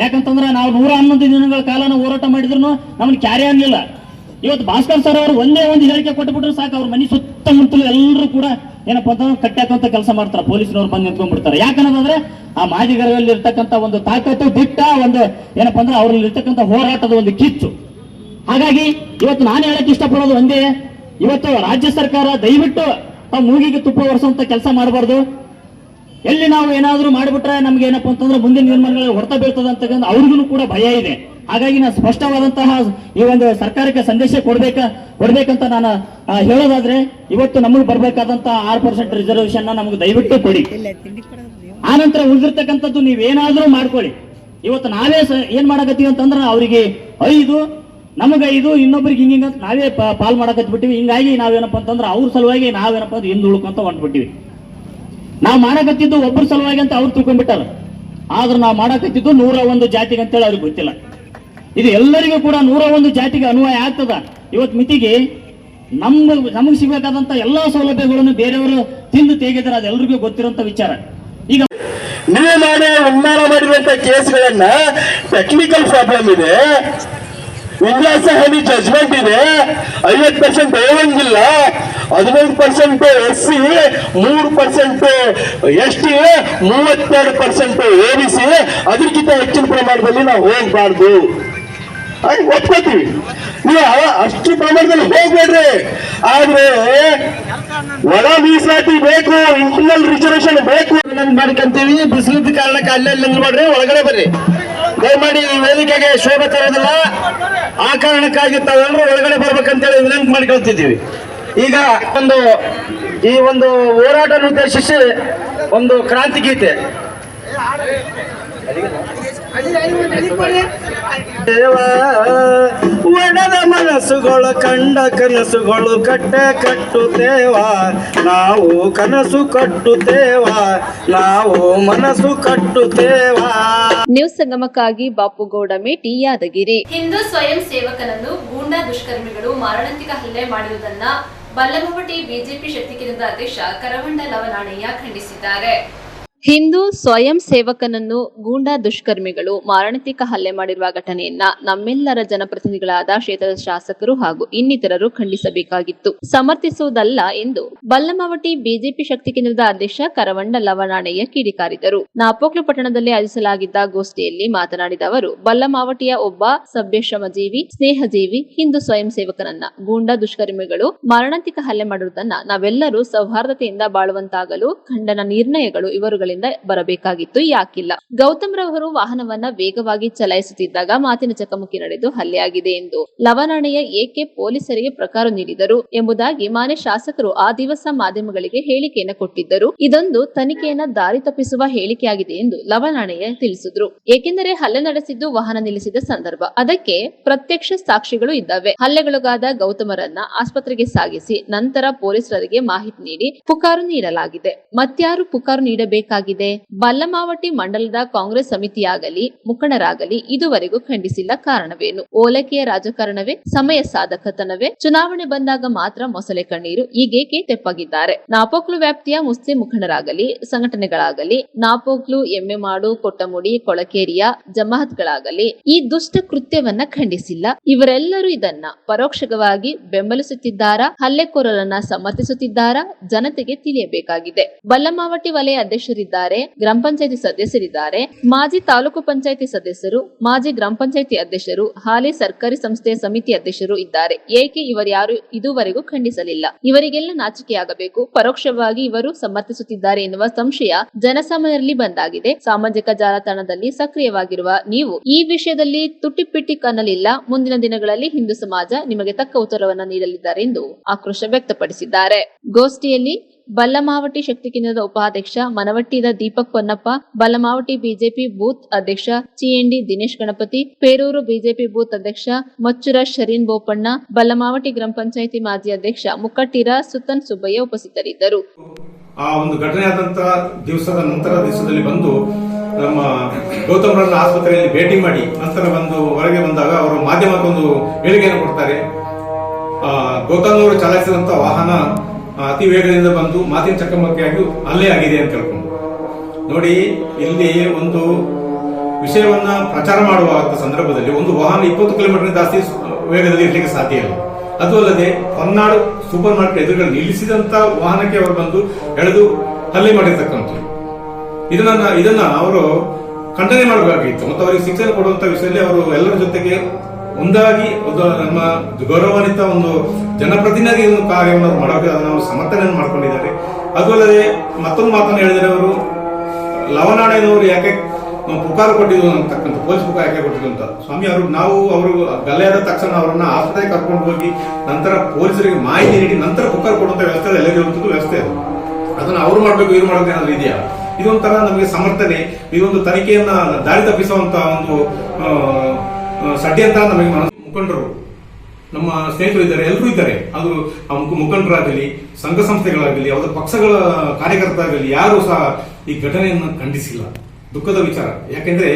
ಯಾಕಂತಂದ್ರೆ ನಾವು 111 ದಿನಗಳ ಕಾಲ ಹೋರಾಟ ಮಾಡಿದ್ರು ನಮ್ಗೆ ಕ್ಯಾರಿ ಆಗ್ಲಿಲ್ಲ. ಇವತ್ತು ಭಾಸ್ಕರ್ ಸರ್ ಅವರು ಒಂದೇ ಒಂದು ಹೇಳಿಕೆ ಕೊಟ್ಟುಬಿಟ್ರೆ ಸಾಕು, ಅವ್ರ ಮನೆ ಸುತ್ತಮುತ್ತಲು ಎಲ್ಲರೂ ಕೂಡ ಏನಪ್ಪಾ ಅಂತಂದ್ರೆ ಕಟ್ಟಾಕಂತ ಕೆಲಸ ಮಾಡ್ತಾರೆ, ಪೊಲೀಸ್ನವ್ರು ಬಂದು ನಿಂತ್ಕೊಂಡ್ಬಿಡ್ತಾರೆ. ಯಾಕನ್ನೋದಾದ್ರೆ ಆ ಮಾದಿಗರಲ್ಲಿ ಇರ್ತಕ್ಕಂಥ ಒಂದು ತಾಕತ್ತು, ದಿಟ್ಟ ಒಂದು ಏನಪ್ಪಾ ಅಂದ್ರೆ ಅವ್ರಲ್ಲಿ ಇರ್ತಕ್ಕಂಥ ಹೋರಾಟದ ಒಂದು ಕಿಚ್ಚು. ಹಾಗಾಗಿ ಇವತ್ತು ನಾನು ಹೇಳಕ್ ಇಷ್ಟಪಡೋದು ಒಂದೇ, ಇವತ್ತು ರಾಜ್ಯ ಸರ್ಕಾರ ದಯವಿಟ್ಟು ತಾವು ಮೂಗಿಗೆ ತುಪ್ಪ ಒರೆಸುವಂತ ಕೆಲಸ ಮಾಡಬಾರ್ದು. ಎಲ್ಲಿ ನಾವು ಏನಾದ್ರೂ ಮಾಡಿಬಿಟ್ರೆ ನಮ್ಗೆ ಏನಪ್ಪಾ ಅಂತಂದ್ರೆ ಮುಂದಿನ ನಿರ್ಮಾಣಗಳಲ್ಲಿ ಹೊರತ ಬೀಳ್ತದೆ ಅಂತ ಅವ್ರಿಗೂ ಕೂಡ ಭಯ ಇದೆ. ಹಾಗಾಗಿ ನಾನು ಸ್ಪಷ್ಟವಾದಂತಹ ಈ ಒಂದು ಸರ್ಕಾರಕ್ಕೆ ಸಂದೇಶ ಕೊಡ್ಬೇಕಂತ ನಾನು ಹೇಳೋದಾದ್ರೆ, ಇವತ್ತು ನಮಗೆ ಬರ್ಬೇಕಾದಂತಹ 6% ರಿಸರ್ವೇಶನ್ ನಮಗೆ ದಯವಿಟ್ಟು ಕೊಡಿ. ಆನಂತರ ಉಳಿದಿರ್ತಕ್ಕಂಥದ್ದು ನೀವೇನಾದ್ರೂ ಮಾಡ್ಕೊಳ್ಳಿ. ಇವತ್ತು ನಾವೇ ಏನ್ ಮಾಡಕತ್ತೀವಿ ಅಂತಂದ್ರೆ ಅವರಿಗೆ 5 ನಮಗೆ 5 ಇನ್ನೊಬ್ಬರಿಗೆ ಹಿಂಗ ನಾವೇ ಪಾಲ್ ಮಾಡಕತ್ ಬಿಟ್ಟಿವಿ. ಹಿಂಗಾಗಿ ನಾವೇನಪ್ಪ ಅಂತಂದ್ರೆ ಅವ್ರ ಸಲುವಾಗಿ ನಾವೇನಪ್ಪ ಅಂದ್ರೆ ಹಿಂದ್ ಉಳ್ಕೊಂತ ಹೊಂಟ್ಬಿಟ್ಟಿವಿ. ನಾವು ಮಾಡಕತ್ತಿದ್ದು ಒಬ್ಬರ ಸಲುವಾಗಿ ಅಂತ ಅವ್ರು ತಿಳ್ಕೊಂಡ್ಬಿಟ್ಟಾರ. ಆದ್ರೆ ನಾವು ಮಾಡಕತ್ತಿದ್ದು 101 ಜಾತಿಗೆ ಅಂತೇಳಿ ಅವ್ರಿಗೆ ಗೊತ್ತಿಲ್ಲ. ಇದು ಎಲ್ಲರಿಗೂ ಕೂಡ 101 ಜಾತಿಗೆ ಅನ್ವಯ ಆಗ್ತದ. ಇವತ್ತು ಮಿತಿಗೆ ನಮಗೆ ಸಿಗಬೇಕಾದಂತ ಎಲ್ಲಾ ಸೌಲಭ್ಯಗಳನ್ನು ಬೇರೆಯವರು ತಿಂದು ತೆಗೆದರೆ ಅದೆಲ್ಲರಿಗೂ ಗೊತ್ತಿರುವಂತ ವಿಚಾರ. ಈಗ ನೀವು ಉನ್ನಾರ ಮಾಡಿರುವಂತ ಕೇಸ್ಗಳನ್ನ ಟೆಕ್ನಿಕಲ್ ಪ್ರಾಬ್ಲಮ್ ಇದೆ, ವಿನ್ಯಾಸ ಹಾನಿ ಜಜ್ಮೆಂಟ್ ಇದೆ, 50% ಹೋಗಂಗಿಲ್ಲ, 15% SC, 3% ST, 32% OBC, ಅದಕ್ಕಿಂತ ಹೆಚ್ಚಿನ ಪ್ರಮಾಣದಲ್ಲಿ ನಾವು ಹೋಗಬಾರ್ದು ಒಪ್ಕೋತೀವಿ. ನೀವು ಅಷ್ಟು ಪ್ರಮಾಣದಲ್ಲಿ ಹೋಗ್ಬೇಡ್ರಿ. ಆದ್ರೆ ಒಳ ಮೀಸಲಾತಿ ಬೇಕು, ಇಂಟರ್ನಲ್ ರಿಸರ್ವೇಶನ್ ಬೇಕು ಮಾಡ್ಕೊಂತೀವಿ. ಬಿಸಿಲಿದ್ದ ಕಾರಣಕ್ಕೆ ಅಲ್ಲೆಲ್ಲ ಮಾಡ್ರಿ, ಒಳಗಡೆ ಬರ್ರಿ ದಯಮಾಡಿ. ಈ ವೇದಿಕೆಗೆ ಶೋಭೆ ತರೋದಿಲ್ಲ, ಆ ಕಾರಣಕ್ಕಾಗಿ ತಾವೆಲ್ಲರೂ ಒಳಗಡೆ ಬರ್ಬೇಕಂತೇಳಿ ವಿನಂತಿ ಮಾಡ್ಕೊಳ್ತಿದ್ದೀವಿ. ಈಗ ಈ ಒಂದು ಹೋರಾಟ ಉದ್ದೇಶಿಸಿ ಒಂದು ಕ್ರಾಂತಿ ಗೀತೆ. ದೇವ ಒಣದ ಮನಸ್ಸುಗಳು ಕಂಡ ಕನಸುಗಳು ಕಟ್ಟೆ ಕಟ್ಟುತ್ತೇವ, ನಾವು ಕನಸು ಕಟ್ಟುತ್ತೇವ, ನಾವು ಮನಸ್ಸು ಕಟ್ಟುತ್ತೇವ. ನ್ಯೂಸ್ ಸಂಗಮಕ್ಕಾಗಿ ಬಾಪುಗೌಡ ಮೇಟಿ, ಯಾದಗಿರಿ. ಹಿಂದೂ ಸ್ವಯಂ ಸೇವಕನನ್ನು ಗೂಂಡಾ ದುಷ್ಕರ್ಮಿಗಳು ಮಾರಣಾಂತಿಕ ಹಲ್ಲೆ ಮಾಡಿರುವುದನ್ನ ಬಲ್ಲಮವಟಿ ಬಿಜೆಪಿ ಶಕ್ತಿ ಕೇಂದ್ರದ ಅಧ್ಯಕ್ಷ ಕರವಂಡ ಲವನಾಣಯ್ಯ ಖಂಡಿಸಿದ್ದಾರೆ. ಹಿಂದೂ ಸ್ವಯಂ ಸೇವಕನನ್ನು ಗೂಂಡಾ ದುಷ್ಕರ್ಮಿಗಳು ಮಾರಣಾಂತಿಕ ಹಲ್ಲೆ ಮಾಡಿರುವ ಘಟನೆಯನ್ನ ನಮ್ಮೆಲ್ಲರ ಜನಪ್ರತಿನಿಧಿಗಳಾದ ಕ್ಷೇತ್ರದ ಶಾಸಕರು ಹಾಗೂ ಇನ್ನಿತರರು ಖಂಡಿಸಬೇಕಾಗಿತ್ತು, ಸಮರ್ಥಿಸುವುದಲ್ಲ ಎಂದು ಬಲ್ಲಮವಟಿ ಬಿಜೆಪಿ ಶಕ್ತಿ ಕೇಂದ್ರದ ಅಧ್ಯಕ್ಷ ಕರವಂಡ ಲವನಾಣಯ್ಯ ಕಿಡಿಕಾರಿದರು. ನಾಪೋಕ್ಲು ಪಟ್ಟಣದಲ್ಲಿ ಆಯೋಜಿಸಲಾಗಿದ್ದ ಗೋಷ್ಠಿಯಲ್ಲಿ ಮಾತನಾಡಿದ ಅವರು, ಬಲ್ಲಮಾವಟಿಯ ಒಬ್ಬ ಸಭ್ಯ ಶ್ರಮಜೀವಿ, ಸ್ನೇಹಜೀವಿ ಹಿಂದೂ ಸ್ವಯಂ ಸೇವಕನನ್ನ ಗೂಂಡಾ ದುಷ್ಕರ್ಮಿಗಳು ಮಾರಣಾಂತಿಕ ಹಲ್ಲೆ ಮಾಡಿರುವುದನ್ನ ನಾವೆಲ್ಲರೂ ಸೌಹಾರ್ದತೆಯಿಂದ ಬಾಳುವಂತಾಗಲು ಖಂಡನ ನಿರ್ಣಯಗಳು ಇವರುಗಳ ಬರಬೇಕಾಗಿತ್ತು, ಯಾಕಿಲ್ಲ. ಗೌತಮ್ ರವರು ವಾಹನವನ್ನ ವೇಗವಾಗಿ ಚಲಾಯಿಸುತ್ತಿದ್ದಾಗ ಮಾತಿನ ಚಕಮಕಿ ನಡೆದು ಹಲ್ಲೆಯಾಗಿದೆ ಎಂದು ಲವನಾಣಯ್ಯ ಏಕೆ ಪೊಲೀಸರಿಗೆ ಪ್ರಕಾರ ನೀಡಿದರು ಎಂಬುದಾಗಿ ಮಾನ್ಯ ಶಾಸಕರು ಆ ದಿವಸ ಮಾಧ್ಯಮಗಳಿಗೆ ಹೇಳಿಕೆಯನ್ನು ಕೊಟ್ಟಿದ್ದರು. ಇದೊಂದು ತನಿಖೆಯನ್ನ ದಾರಿ ತಪ್ಪಿಸುವ ಹೇಳಿಕೆಯಾಗಿದೆ ಎಂದು ಲವನಾಣಯ್ಯ ತಿಳಿಸಿದ್ರು. ಏಕೆಂದರೆ ಹಲ್ಲೆ ನಡೆಸಿದ್ದು ವಾಹನ ನಿಲ್ಲಿಸಿದ ಸಂದರ್ಭ, ಅದಕ್ಕೆ ಪ್ರತ್ಯಕ್ಷ ಸಾಕ್ಷಿಗಳು ಇದ್ದಾವೆ. ಹಲ್ಲೆಗೊಳಗಾದ ಗೌತಮರನ್ನ ಆಸ್ಪತ್ರೆಗೆ ಸಾಗಿಸಿ ನಂತರ ಪೊಲೀಸರಿಗೆ ಮಾಹಿತಿ ನೀಡಿ ಪುಕಾರು ನೀಡಲಾಗಿದೆ. ಮತ್ಯಾರು ಪುಕಾರು ನೀಡಬೇಕಾಗಿದೆ? ಬಲ್ಲಮಾವಟಿ ಮಂಡಲದ ಕಾಂಗ್ರೆಸ್ ಸಮಿತಿಯಾಗಲಿ ಮುಖಂಡರಾಗಲಿ ಇದುವರೆಗೂ ಖಂಡಿಸಿಲ್ಲ. ಕಾರಣವೇನು? ಓಲೈಕೆಯ ರಾಜಕಾರಣವೇ? ಸಮಯ ಸಾಧಕತನವೇ? ಚುನಾವಣೆ ಬಂದಾಗ ಮಾತ್ರ ಮೊಸಳೆ ಕಣ್ಣೀರು ಈಗೇಕೆ ತೆಪ್ಪಗಿದ್ದಾರೆ? ನಾಪೋಕ್ಲು ವ್ಯಾಪ್ತಿಯ ಮುಸ್ಲಿಂ ಮುಖಂಡರಾಗಲಿ ಸಂಘಟನೆಗಳಾಗಲಿ, ನಾಪೋಕ್ಲು, ಎಮ್ಮೆಮಾಡು, ಕೊಟ್ಟಮುಡಿ, ಕೊಳಕೇರಿಯ ಜಮಾತ್ಗಳಾಗಲಿ ಈ ದುಷ್ಟ ಕೃತ್ಯವನ್ನ ಖಂಡಿಸಿಲ್ಲ. ಇವರೆಲ್ಲರೂ ಇದನ್ನ ಪರೋಕ್ಷವಾಗಿ ಬೆಂಬಲಿಸುತ್ತಿದ್ದಾರಾ, ಹಲ್ಲೆಕೋರರನ್ನ ಸಮರ್ಥಿಸುತ್ತಿದ್ದಾರಾ? ಜನತೆಗೆ ತಿಳಿಯಬೇಕಾಗಿದೆ. ಬಲ್ಲಮಾವಟಿ ವಲಯ ಅಧ್ಯಕ್ಷರಿದ್ದಾರೆ, ಗ್ರಾಮ ಪಂಚಾಯತಿ ಸದಸ್ಯರಿದ್ದಾರೆ, ಮಾಜಿ ತಾಲೂಕು ಪಂಚಾಯತಿ ಸದಸ್ಯರು, ಮಾಜಿ ಗ್ರಾಮ ಪಂಚಾಯತಿ ಅಧ್ಯಕ್ಷರು, ಹಾಲಿ ಸರ್ಕಾರಿ ಸಂಸ್ಥೆಯ ಸಮಿತಿ ಅಧ್ಯಕ್ಷರು ಇದ್ದಾರೆ. ಏಕೆ ಇವರ್ಯಾರು ಇದುವರೆಗೂ ಖಂಡಿಸಲಿಲ್ಲ? ಇವರಿಗೆಲ್ಲ ನಾಚಿಕೆಯಾಗಬೇಕು. ಪರೋಕ್ಷವಾಗಿ ಇವರು ಸಮರ್ಥಿಸುತ್ತಿದ್ದಾರೆ ಎನ್ನುವ ಸಂಶಯ ಜನಸಾಮಾನ್ಯರಲ್ಲಿ ಬಂದಾಗಿದೆ. ಸಾಮಾಜಿಕ ಜಾಲತಾಣದಲ್ಲಿ ಸಕ್ರಿಯವಾಗಿರುವ ನೀವು ಈ ವಿಷಯದಲ್ಲಿ ತುಟಿಪಿಟಿ ಕನ್ನಲಿಲ್ಲ. ಮುಂದಿನ ದಿನಗಳಲ್ಲಿ ಹಿಂದೂ ಸಮಾಜ ನಿಮಗೆ ತಕ್ಕ ಉತ್ತರವನ್ನ ನೀಡಲಿದ್ದಾರೆ ಎಂದು ಆಕ್ರೋಶ ವ್ಯಕ್ತಪಡಿಸಿದ್ದಾರೆ. ಗೋಷ್ಠಿಯಲ್ಲಿ ಬಲ್ಲಮಾವಟಿ ಶಕ್ತಿ ಕೇಂದ್ರದ ಉಪಾಧ್ಯಕ್ಷ ಮನವಟ್ಟಿದ ದೀಪಕ್ ಪೊನ್ನಪ್ಪ, ಬಲ್ಲಮಾವಟಿ ಬಿಜೆಪಿ ಬೂತ್ ಅಧ್ಯಕ್ಷ ಚಿಎಂಡಿ ದಿನೇಶ್ ಗಣಪತಿ, ಪೇರೂರು ಬಿಜೆಪಿ ಬೂತ್ ಅಧ್ಯಕ್ಷ ಮಚ್ಚುರ ಶರೀನ್ ಬೋಪಣ್ಣ, ಬಲ್ಲಮಾವಟಿ ಗ್ರಾಮ ಪಂಚಾಯಿತಿ ಮಾಜಿ ಅಧ್ಯಕ್ಷ ಮುಕ್ಕಟ್ಟಿರ ಸುತನ್ ಸುಬ್ಬಯ್ಯ ಉಪಸ್ಥಿತರಿದ್ದರು. ಆ ಒಂದು ಘಟನೆ ಆದಂತ ದಿವಸದಲ್ಲಿ ಬಂದು ನಮ್ಮ ಗೌತಮ್ರನ್ನ ಆಸ್ಪತ್ರೆಯಲ್ಲಿ ಭೇಟಿ ಮಾಡಿ ನಂತರ ಹೊರಗೆ ಬಂದಾಗ ಅವರು ಮಾಧ್ಯಮಕ್ಕೊಂದು ಹೇಳಿಕೆಯನ್ನು ಕೊಡ್ತಾರೆ. ಗೌತಮ್ ಅವರು ಚಲಾಯಿಸಿದಂತ ವಾಹನ ಅತಿ ವೇಗದಿಂದ ಬಂದು ಮಾತಿನ ಚಕಮಕಿಯಾಗಿ ಹಲ್ಲೆ ಆಗಿದೆ ಅಂತ ಹೇಳ್ಕೊಂಡು ನೋಡಿ. ಇಲ್ಲಿ ಒಂದು ವಿಷಯವನ್ನ ಪ್ರಚಾರ ಮಾಡುವ ಸಂದರ್ಭದಲ್ಲಿ ಒಂದು ವಾಹನ 20 ಕಿಲೋಮೀಟರ್ ಜಾಸ್ತಿ ವೇಗದಲ್ಲಿ ಇರಲಿಕ್ಕೆ ಸಾಧ್ಯ ಇಲ್ಲ. ಅದು ಅಲ್ಲದೆ ಹೊನ್ನಾಡು ಸೂಪರ್ ಮಾರ್ಕೆಟ್ ಎದುರುಗಡೆ ನಿಲ್ಲಿಸಿದಂತ ವಾಹನಕ್ಕೆ ಅವರು ಬಂದು ಎಳೆದು ಹಲ್ಲೆ ಮಾಡಿರ್ತಕ್ಕಂಥ ಇದನ್ನ ಅವರು ಖಂಡನೆ ಮಾಡಬೇಕಾಗಿತ್ತು ಮತ್ತು ಅವರಿಗೆ ಶಿಕ್ಷಣ ಕೊಡುವಂತ ವಿಷಯದಲ್ಲಿ ಅವರು ಎಲ್ಲರ ಜೊತೆಗೆ ಒಂದಾಗಿ ನಮ್ಮ ಗೌರವಾನ್ವಿತ ಒಂದು ಜನಪ್ರತಿನಿಧಿ ಕಾರ್ಯವನ್ನು ಮಾಡೋಕೆ ಅದನ್ನು ಅವರು ಸಮರ್ಥನೆಯನ್ನು ಮಾಡ್ಕೊಂಡಿದ್ದಾರೆ. ಅದು ಅಲ್ಲದೆ ಮತ್ತೊಂದು ಮಾತನ್ನು ಹೇಳಿದರೆ ಅವರು ಲವನಾಣಯ್ಯನವರು ಯಾಕೆ ಪುಕಾರು ಕೊಟ್ಟಿದ್ದು ಅಂತಕ್ಕಂಥ ಪೊಲೀಸ್ ಪುಕಾರ ಯಾಕೆ ಕೊಟ್ಟಿದ್ದು ಅಂತ. ಸ್ವಾಮಿ ಅವರು ಗಲ್ಲೆಯಾದ ತಕ್ಷಣ ಅವರನ್ನ ಆಸ್ಪತ್ರೆಗೆ ಕರ್ಕೊಂಡು ಹೋಗಿ ನಂತರ ಪೊಲೀಸರಿಗೆ ಮಾಹಿತಿ ನೀಡಿ ನಂತರ ಪುಕಾರು ಕೊಡುವಂತ ವ್ಯವಸ್ಥೆ ಎಲ್ಲರಿರುವಂತದ್ದು ವ್ಯವಸ್ಥೆ ಅದು. ಅದನ್ನ ಅವ್ರು ಮಾಡ್ಬೇಕು ಇವ್ರು ಮಾಡ್ಬೇಕು ಏನಾದ್ರು ಇದೆಯಾ? ಇದೊಂಥರ ನಮಗೆ ಸಮರ್ಥನೆ, ಇದೊಂದು ತನಿಖೆಯನ್ನ ದಾರಿ ತಪ್ಪಿಸುವಂತ ಒಂದು ಷಡ್ಯಂತ್ರ ನಮಗೆ ಮುಖಂಡರು ನಮ್ಮ ಸ್ನೇಹಿತರು ಇದ್ದಾರೆ, ಎಲ್ಲರೂ ಇದ್ದಾರೆ. ಅದು ಮುಖಂಡರಾಗಲಿ ಸಂಘ ಸಂಸ್ಥೆಗಳಾಗಲಿ ಯಾವುದೇ ಪಕ್ಷಗಳ ಕಾರ್ಯಕರ್ತರಾಗಲಿ ಯಾರು ಸಹ ಈ ಘಟನೆಯನ್ನು ಖಂಡಿಸಿಲ್ಲ. ದುಃಖದ ವಿಚಾರ. ಯಾಕೆಂದ್ರೆ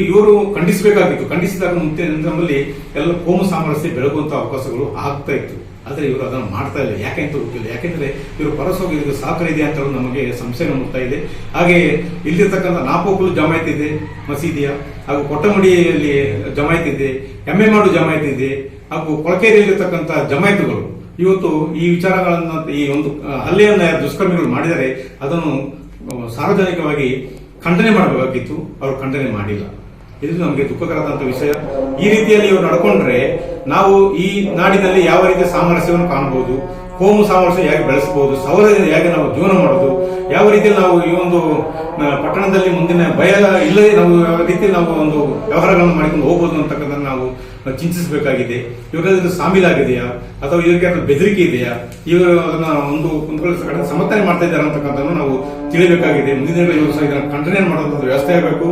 ಇವರು ಖಂಡಿಸಬೇಕಾಗಿತ್ತು. ಖಂಡಿಸಿದಾಗ ಮುಂದೆ ನಮ್ಮಲ್ಲಿ ಎಲ್ಲ ಕೋಮು ಸಾಮರಸ್ಯ ಬೆಳಗುವಂತ ಅವಕಾಶಗಳು ಆಗ್ತಾ ಇತ್ತು. ಆದ್ರೆ ಇವರು ಅದನ್ನು ಮಾಡ್ತಾ ಇಲ್ಲ. ಯಾಕೆ ಅಂತ ಗೊತ್ತಿಲ್ಲ. ಯಾಕೆಂದ್ರೆ ಇವರು ಪರಸ್ಪರ ಇದಕ್ಕೆ ಸಹಕಾರ ಇದೆ ಅಂತ ನಮಗೆ ಸಂಶಯ ಮೂಡ್ತಾ ಇದೆ. ಹಾಗೆ ಇಲ್ಲಿರ್ತಕ್ಕಂಥ ನಾಪೋಕ್ಲು ಜಮಾಯಿತಿ ಇದೆ ಮಸೀದಿಯ, ಹಾಗೂ ಕೊಟ್ಟಮುಡಿಯಲ್ಲಿ ಜಮಾಯಿತಿ ಇದೆ, ಎಮ್ಮೆಮಾಡು ಜಮಾಯಿತಿ ಇದೆ, ಹಾಗೂ ಕೊಳಕೇರಿಯಲ್ಲಿರ್ತಕ್ಕಂಥ ಜಮಾಯಿತುಗಳು ಇವತ್ತು ಈ ವಿಚಾರಗಳನ್ನ ಈ ಒಂದು ಹಲ್ಲೆಯನ್ನ ದುಷ್ಕರ್ಮಿಗಳು ಮಾಡಿದರೆ ಅದನ್ನು ಸಾರ್ವಜನಿಕವಾಗಿ ಖಂಡನೆ ಮಾಡಬೇಕಾಗಿತ್ತು. ಅವರು ಖಂಡನೆ ಮಾಡಿಲ್ಲ. ಇದು ನಮಗೆ ದುಃಖಕರವಾದಂತ ವಿಷಯ. ಈ ರೀತಿಯಲ್ಲಿ ಇವರು ನಡ್ಕೊಂಡ್ರೆ ನಾವು ಈ ನಾಡಿನಲ್ಲಿ ಯಾವ ರೀತಿಯ ಸಾಮರಸ್ಯವನ್ನು ಕಾಣಬಹುದು, ಕೋಮು ಸಾಮರಸ್ಯ ಹೇಗೆ ಬೆಳೆಸಬಹುದು, ಸೌರದಿಂದ ಹೇಗೆ ನಾವು ಜೀವನ ಮಾಡೋದು, ಯಾವ ರೀತಿಯಲ್ಲಿ ನಾವು ಈ ಒಂದು ಪಟ್ಟಣದಲ್ಲಿ ಮುಂದಿನ ಭಯ ಇಲ್ಲದೆ ನಾವು ಯಾವ ರೀತಿ ನಾವು ಒಂದು ವ್ಯವಹಾರಗಳನ್ನು ಮಾಡಿಕೊಂಡು ಹೋಗ್ಬೋದು ಅಂತಕ್ಕಂಥ ನಾವು ಚಿಂತಿಸಬೇಕಾಗಿದೆ. ಇವಾಗ ಸಾಮೀಲಾಗಿದೆಯಾ ಅಥವಾ ಇವರಿಗೆ ಬೆದರಿಕೆ ಇದೆಯಾ, ಇವರು ಅದನ್ನ ಒಂದು ಸಮರ್ಥನೆ ಮಾಡ್ತಾ ಇದ್ದಾರೆ ಅಂತಕ್ಕಂಥದ್ದು ನಾವು ತಿಳಿಯಬೇಕಾಗಿದೆ. ಮುಂದಿನ ಇವರು ಸಹ ಇದನ್ನು ಕಂಟಿನ್ಯೂ ಮಾಡುವಂತ ವ್ಯವಸ್ಥೆ ಆಗಬೇಕು.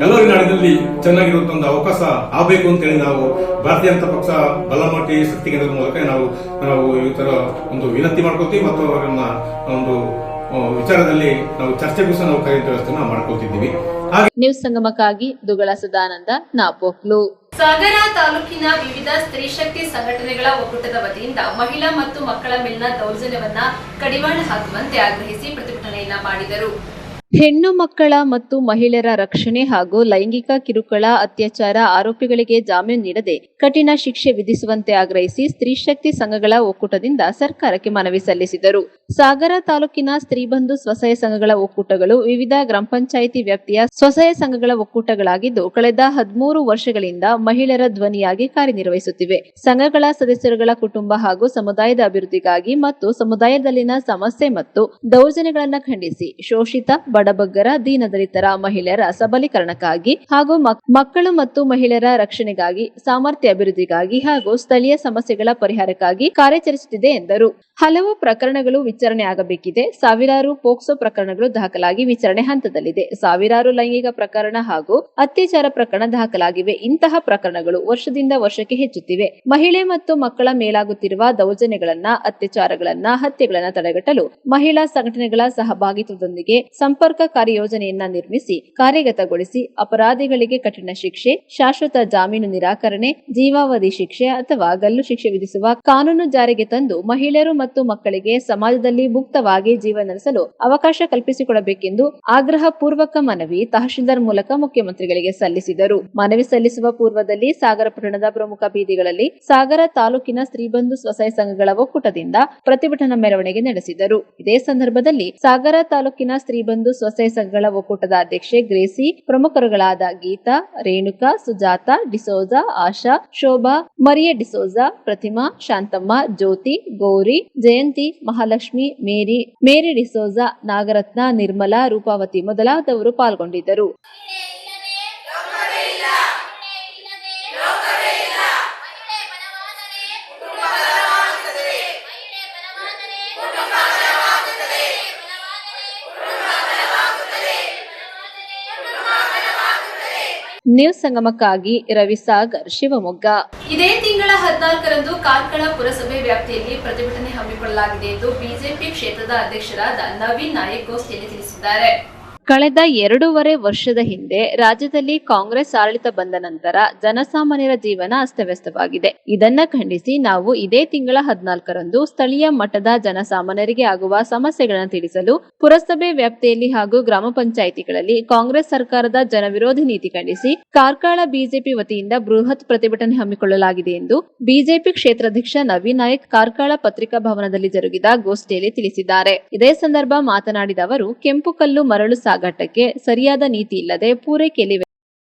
ಎಲ್ಲರ ನಾಡಿನಲ್ಲಿ ಚೆನ್ನಾಗಿರುವಂತಹ ಒಂದು ಅವಕಾಶ ಆಗಬೇಕು ಅಂತೇಳಿ ನಾವು ಭಾರತೀಯ ಜನತಾ ಪಕ್ಷ ಬಲಮಟ್ಟಿ ಶಕ್ತಿ ಕೇಂದ್ರದ ಮೂಲಕ ನಾವು ಈ ತರ ಒಂದು ವಿನಂತಿ ಮಾಡ್ಕೊತೀವಿ ಮತ್ತು ಅವರನ್ನ ಒಂದು ವಿಚಾರದಲ್ಲಿ ನಾವು ಚರ್ಚೆಗೂ ಸಹ ನಾವು ಕರೆಯುವ ವ್ಯವಸ್ಥೆನ ಮಾಡ್ಕೊಳ್ತಿದ್ದೀವಿ. ನ್ಯೂಸ್ ಸಂಗಮಕ್ಕಾಗಿ ದುಗಳ ಸದಾನಂದ ನಾಪೋಕ್ಲು. ಸಾಗರ ತಾಲೂಕಿನ ವಿವಿಧ ಸ್ತ್ರೀ ಶಕ್ತಿ ಸಂಘಟನೆಗಳ ಒಕ್ಕೂಟದ ವತಿಯಿಂದ ಮಹಿಳಾ ಮತ್ತು ಮಕ್ಕಳ ಮೇಲಿನ ದೌರ್ಜನ್ಯವನ್ನ ಕಡಿವಾಣ ಹಾಕುವಂತೆ ಆಗ್ರಹಿಸಿ ಪ್ರತಿಭಟನೆಯನ್ನ ಮಾಡಿದರು. ಹೆಣ್ಣು ಮಕ್ಕಳ ಮತ್ತು ಮಹಿಳೆಯರ ರಕ್ಷಣೆ ಹಾಗೂ ಲೈಂಗಿಕ ಕಿರುಕುಳ ಅತ್ಯಾಚಾರ ಆರೋಪಿಗಳಿಗೆ ಜಾಮೀನು ನೀಡದೆ ಕಠಿಣ ಶಿಕ್ಷೆ ವಿಧಿಸುವಂತೆ ಆಗ್ರಹಿಸಿ ಸ್ತ್ರೀ ಶಕ್ತಿ ಸಂಘಗಳ ಒಕ್ಕೂಟದಿಂದ ಸರ್ಕಾರಕ್ಕೆ ಮನವಿ ಸಲ್ಲಿಸಿದರು. ಸಾಗರ ತಾಲೂಕಿನ ಸ್ತ್ರೀಬಂಧು ಸ್ವಸಹಾಯ ಸಂಘಗಳ ಒಕ್ಕೂಟಗಳು ವಿವಿಧ ಗ್ರಾಮ ಪಂಚಾಯಿತಿ ವ್ಯಾಪ್ತಿಯ ಸ್ವಸಹಾಯ ಸಂಘಗಳ ಒಕ್ಕೂಟಗಳಾಗಿದ್ದು ಕಳೆದ 13 ವರ್ಷಗಳಿಂದ ಮಹಿಳೆಯರ ಧ್ವನಿಯಾಗಿ ಕಾರ್ಯನಿರ್ವಹಿಸುತ್ತಿವೆ. ಸಂಘಗಳ ಸದಸ್ಯರುಗಳ ಕುಟುಂಬ ಹಾಗೂ ಸಮುದಾಯದ ಅಭಿವೃದ್ಧಿಗಾಗಿ ಮತ್ತು ಸಮುದಾಯದಲ್ಲಿನ ಸಮಸ್ಯೆ ಮತ್ತು ದೌರ್ಜನ್ಯಗಳನ್ನು ಖಂಡಿಸಿ ಶೋಷಿತ ಬಡಬಗ್ಗರ ದೀನದಲಿತರ ಮಹಿಳೆಯರ ಸಬಲೀಕರಣಕ್ಕಾಗಿ ಹಾಗೂ ಮಕ್ಕಳು ಮತ್ತು ಮಹಿಳೆಯರ ರಕ್ಷಣೆಗಾಗಿ ಸಾಮರ್ಥ್ಯ ಅಭಿವೃದ್ಧಿಗಾಗಿ ಹಾಗೂ ಸ್ಥಳೀಯ ಸಮಸ್ಯೆಗಳ ಪರಿಹಾರಕ್ಕಾಗಿ ಕಾರ್ಯಾಚರಿಸುತ್ತಿದೆ ಎಂದರು. ಹಲವು ಪ್ರಕರಣಗಳು ವಿಚಾರಣೆ ಆಗಬೇಕಿದೆ. ಸಾವಿರಾರು ಪೋಕ್ಸೋ ಪ್ರಕರಣಗಳು ದಾಖಲಾಗಿ ವಿಚಾರಣೆ ಹಂತದಲ್ಲಿದೆ. ಸಾವಿರಾರು ಲೈಂಗಿಕ ಪ್ರಕರಣ ಹಾಗೂ ಅತ್ಯಾಚಾರ ಪ್ರಕರಣ ದಾಖಲಾಗಿವೆ. ಇಂತಹ ಪ್ರಕರಣಗಳು ವರ್ಷದಿಂದ ವರ್ಷಕ್ಕೆ ಹೆಚ್ಚುತ್ತಿವೆ. ಮಹಿಳೆ ಮತ್ತು ಮಕ್ಕಳ ಮೇಲಾಗುತ್ತಿರುವ ದೌರ್ಜನ್ಯಗಳನ್ನ, ಅತ್ಯಾಚಾರಗಳನ್ನ, ಹತ್ಯೆಗಳನ್ನ ತಡೆಗಟ್ಟಲು ಮಹಿಳಾ ಸಂಘಟನೆಗಳ ಸಹಭಾಗಿತ್ವದೊಂದಿಗೆ ಸಂಪರ್ಕ ಕಾರ್ಯಯೋಜನೆಯನ್ನ ನಿರ್ಮಿಸಿ ಕಾರ್ಯಗತಗೊಳಿಸಿ ಅಪರಾಧಿಗಳಿಗೆ ಕಠಿಣ ಶಿಕ್ಷೆ, ಶಾಶ್ವತ ಜಾಮೀನು ನಿರಾಕರಣೆ, ಜೀವಾವಧಿ ಶಿಕ್ಷೆ ಅಥವಾ ಗಲ್ಲು ಶಿಕ್ಷೆ ವಿಧಿಸುವ ಕಾನೂನು ಜಾರಿಗೆ ತಂದು ಮಹಿಳೆಯರು ಮತ್ತು ಮಕ್ಕಳಿಗೆ ಸಮಾಜದಲ್ಲಿ ಮುಕ್ತವಾಗಿ ಜೀವನ ನಡೆಸಲು ಅವಕಾಶ ಕಲ್ಪಿಸಿಕೊಡಬೇಕೆಂದು ಆಗ್ರಹ ಪೂರ್ವಕ ಮನವಿ ತಹಶೀಲ್ದಾರ್ ಮೂಲಕ ಮುಖ್ಯಮಂತ್ರಿಗಳಿಗೆ ಸಲ್ಲಿಸಿದರು. ಮನವಿ ಸಲ್ಲಿಸುವ ಪೂರ್ವದಲ್ಲಿ ಸಾಗರ ಪಟ್ಟಣದ ಪ್ರಮುಖ ಬೀದಿಗಳಲ್ಲಿ ಸಾಗರ ತಾಲೂಕಿನ ಸ್ತ್ರೀಬಂಧು ಸ್ವಸಹಾಯ ಸಂಘಗಳ ಒಕ್ಕೂಟದಿಂದ ಪ್ರತಿಭಟನಾ ಮೆರವಣಿಗೆ ನಡೆಸಿದರು. ಇದೇ ಸಂದರ್ಭದಲ್ಲಿ ಸಾಗರ ತಾಲೂಕಿನ ಸ್ತ್ರೀಬಂಧು ಸ್ವಸಹಾಯ ಸಂಘಗಳ ಒಕ್ಕೂಟದ ಅಧ್ಯಕ್ಷೆ ಗ್ರೇಸಿ, ಪ್ರಮುಖರುಗಳಾದ ಗೀತಾ, ರೇಣುಕಾ, ಸುಜಾತ ಡಿಸೋಜಾ, ಆಶಾ, ಶೋಭಾ, ಮರಿಯ ಡಿಸೋಜಾ, ಪ್ರತಿಮಾ, ಶಾಂತಮ್ಮ, ಜ್ಯೋತಿ, ಗೌರಿ, ಜಯಂತಿ, ಮಹಾಲಕ್ಷ್ಮಿ, ಮೇರಿ ಡಿಸೋಜಾ, ನಾಗರತ್ನ, ನಿರ್ಮಲಾ, ರೂಪಾವತಿ ಮೊದಲಾದವರು ಪಾಲ್ಗೊಂಡಿದ್ದರು. ನ್ಯೂಸ್ ಸಂಗಮಕ್ಕಾಗಿ ರವಿಸಾಗರ್, ಶಿವಮೊಗ್ಗ. ಇದೇ ತಿಂಗಳ 14ರಂದು ಕಾರ್ಕಳ ಪುರಸಭೆ ವ್ಯಾಪ್ತಿಯಲ್ಲಿ ಪ್ರತಿಭಟನೆ ಹಮ್ಮಿಕೊಳ್ಳಲಾಗಿದೆ ಎಂದು ಬಿಜೆಪಿ ಕ್ಷೇತ್ರದ ಅಧ್ಯಕ್ಷರಾದ ನವೀನ್ ನಾಯಕ್ ಗೋಷ್ಠಿಯಲ್ಲಿ ತಿಳಿಸಿದ್ದಾರೆ. ಕಳೆದ 2.5 ವರ್ಷದ ಹಿಂದೆ ರಾಜ್ಯದಲ್ಲಿ ಕಾಂಗ್ರೆಸ್ ಆಡಳಿತ ಬಂದ ನಂತರ ಜನಸಾಮಾನ್ಯರ ಜೀವನ ಅಸ್ತವ್ಯಸ್ತವಾಗಿದೆ. ಇದನ್ನ ಖಂಡಿಸಿ ನಾವು ಇದೇ ತಿಂಗಳ 14ರಂದು ಸ್ಥಳೀಯ ಮಟ್ಟದ ಜನಸಾಮಾನ್ಯರಿಗೆ ಆಗುವ ಸಮಸ್ಯೆಗಳನ್ನು ತಿಳಿಸಲು ಪುರಸಭೆ ವ್ಯಾಪ್ತಿಯಲ್ಲಿ ಹಾಗೂ ಗ್ರಾಮ ಪಂಚಾಯಿತಿಗಳಲ್ಲಿ ಕಾಂಗ್ರೆಸ್ ಸರ್ಕಾರದ ಜನವಿರೋಧಿ ನೀತಿ ಖಂಡಿಸಿ ಕಾರ್ಕಳ ಬಿಜೆಪಿ ವತಿಯಿಂದ ಬೃಹತ್ ಪ್ರತಿಭಟನೆ ಹಮ್ಮಿಕೊಳ್ಳಲಾಗಿದೆ ಎಂದು ಬಿಜೆಪಿ ಕ್ಷೇತ್ರಾಧ್ಯಕ್ಷ ನವೀನ್ ನಾಯಕ್ ಕಾರ್ಕಳ ಪತ್ರಿಕಾ ಭವನದಲ್ಲಿ ಜರುಗಿದ ಗೋಷ್ಠಿಯಲ್ಲಿ ತಿಳಿಸಿದ್ದಾರೆ. ಇದೇ ಸಂದರ್ಭ ಮಾತನಾಡಿದ ಅವರು, ಕೆಂಪು ಕಲ್ಲು ಮರಳು ಸಾಗಾಟಕ್ಕೆ ಸರಿಯಾದ ನೀತಿ ಇಲ್ಲದೆ ಪೂರೈಕೆಯಲ್ಲಿ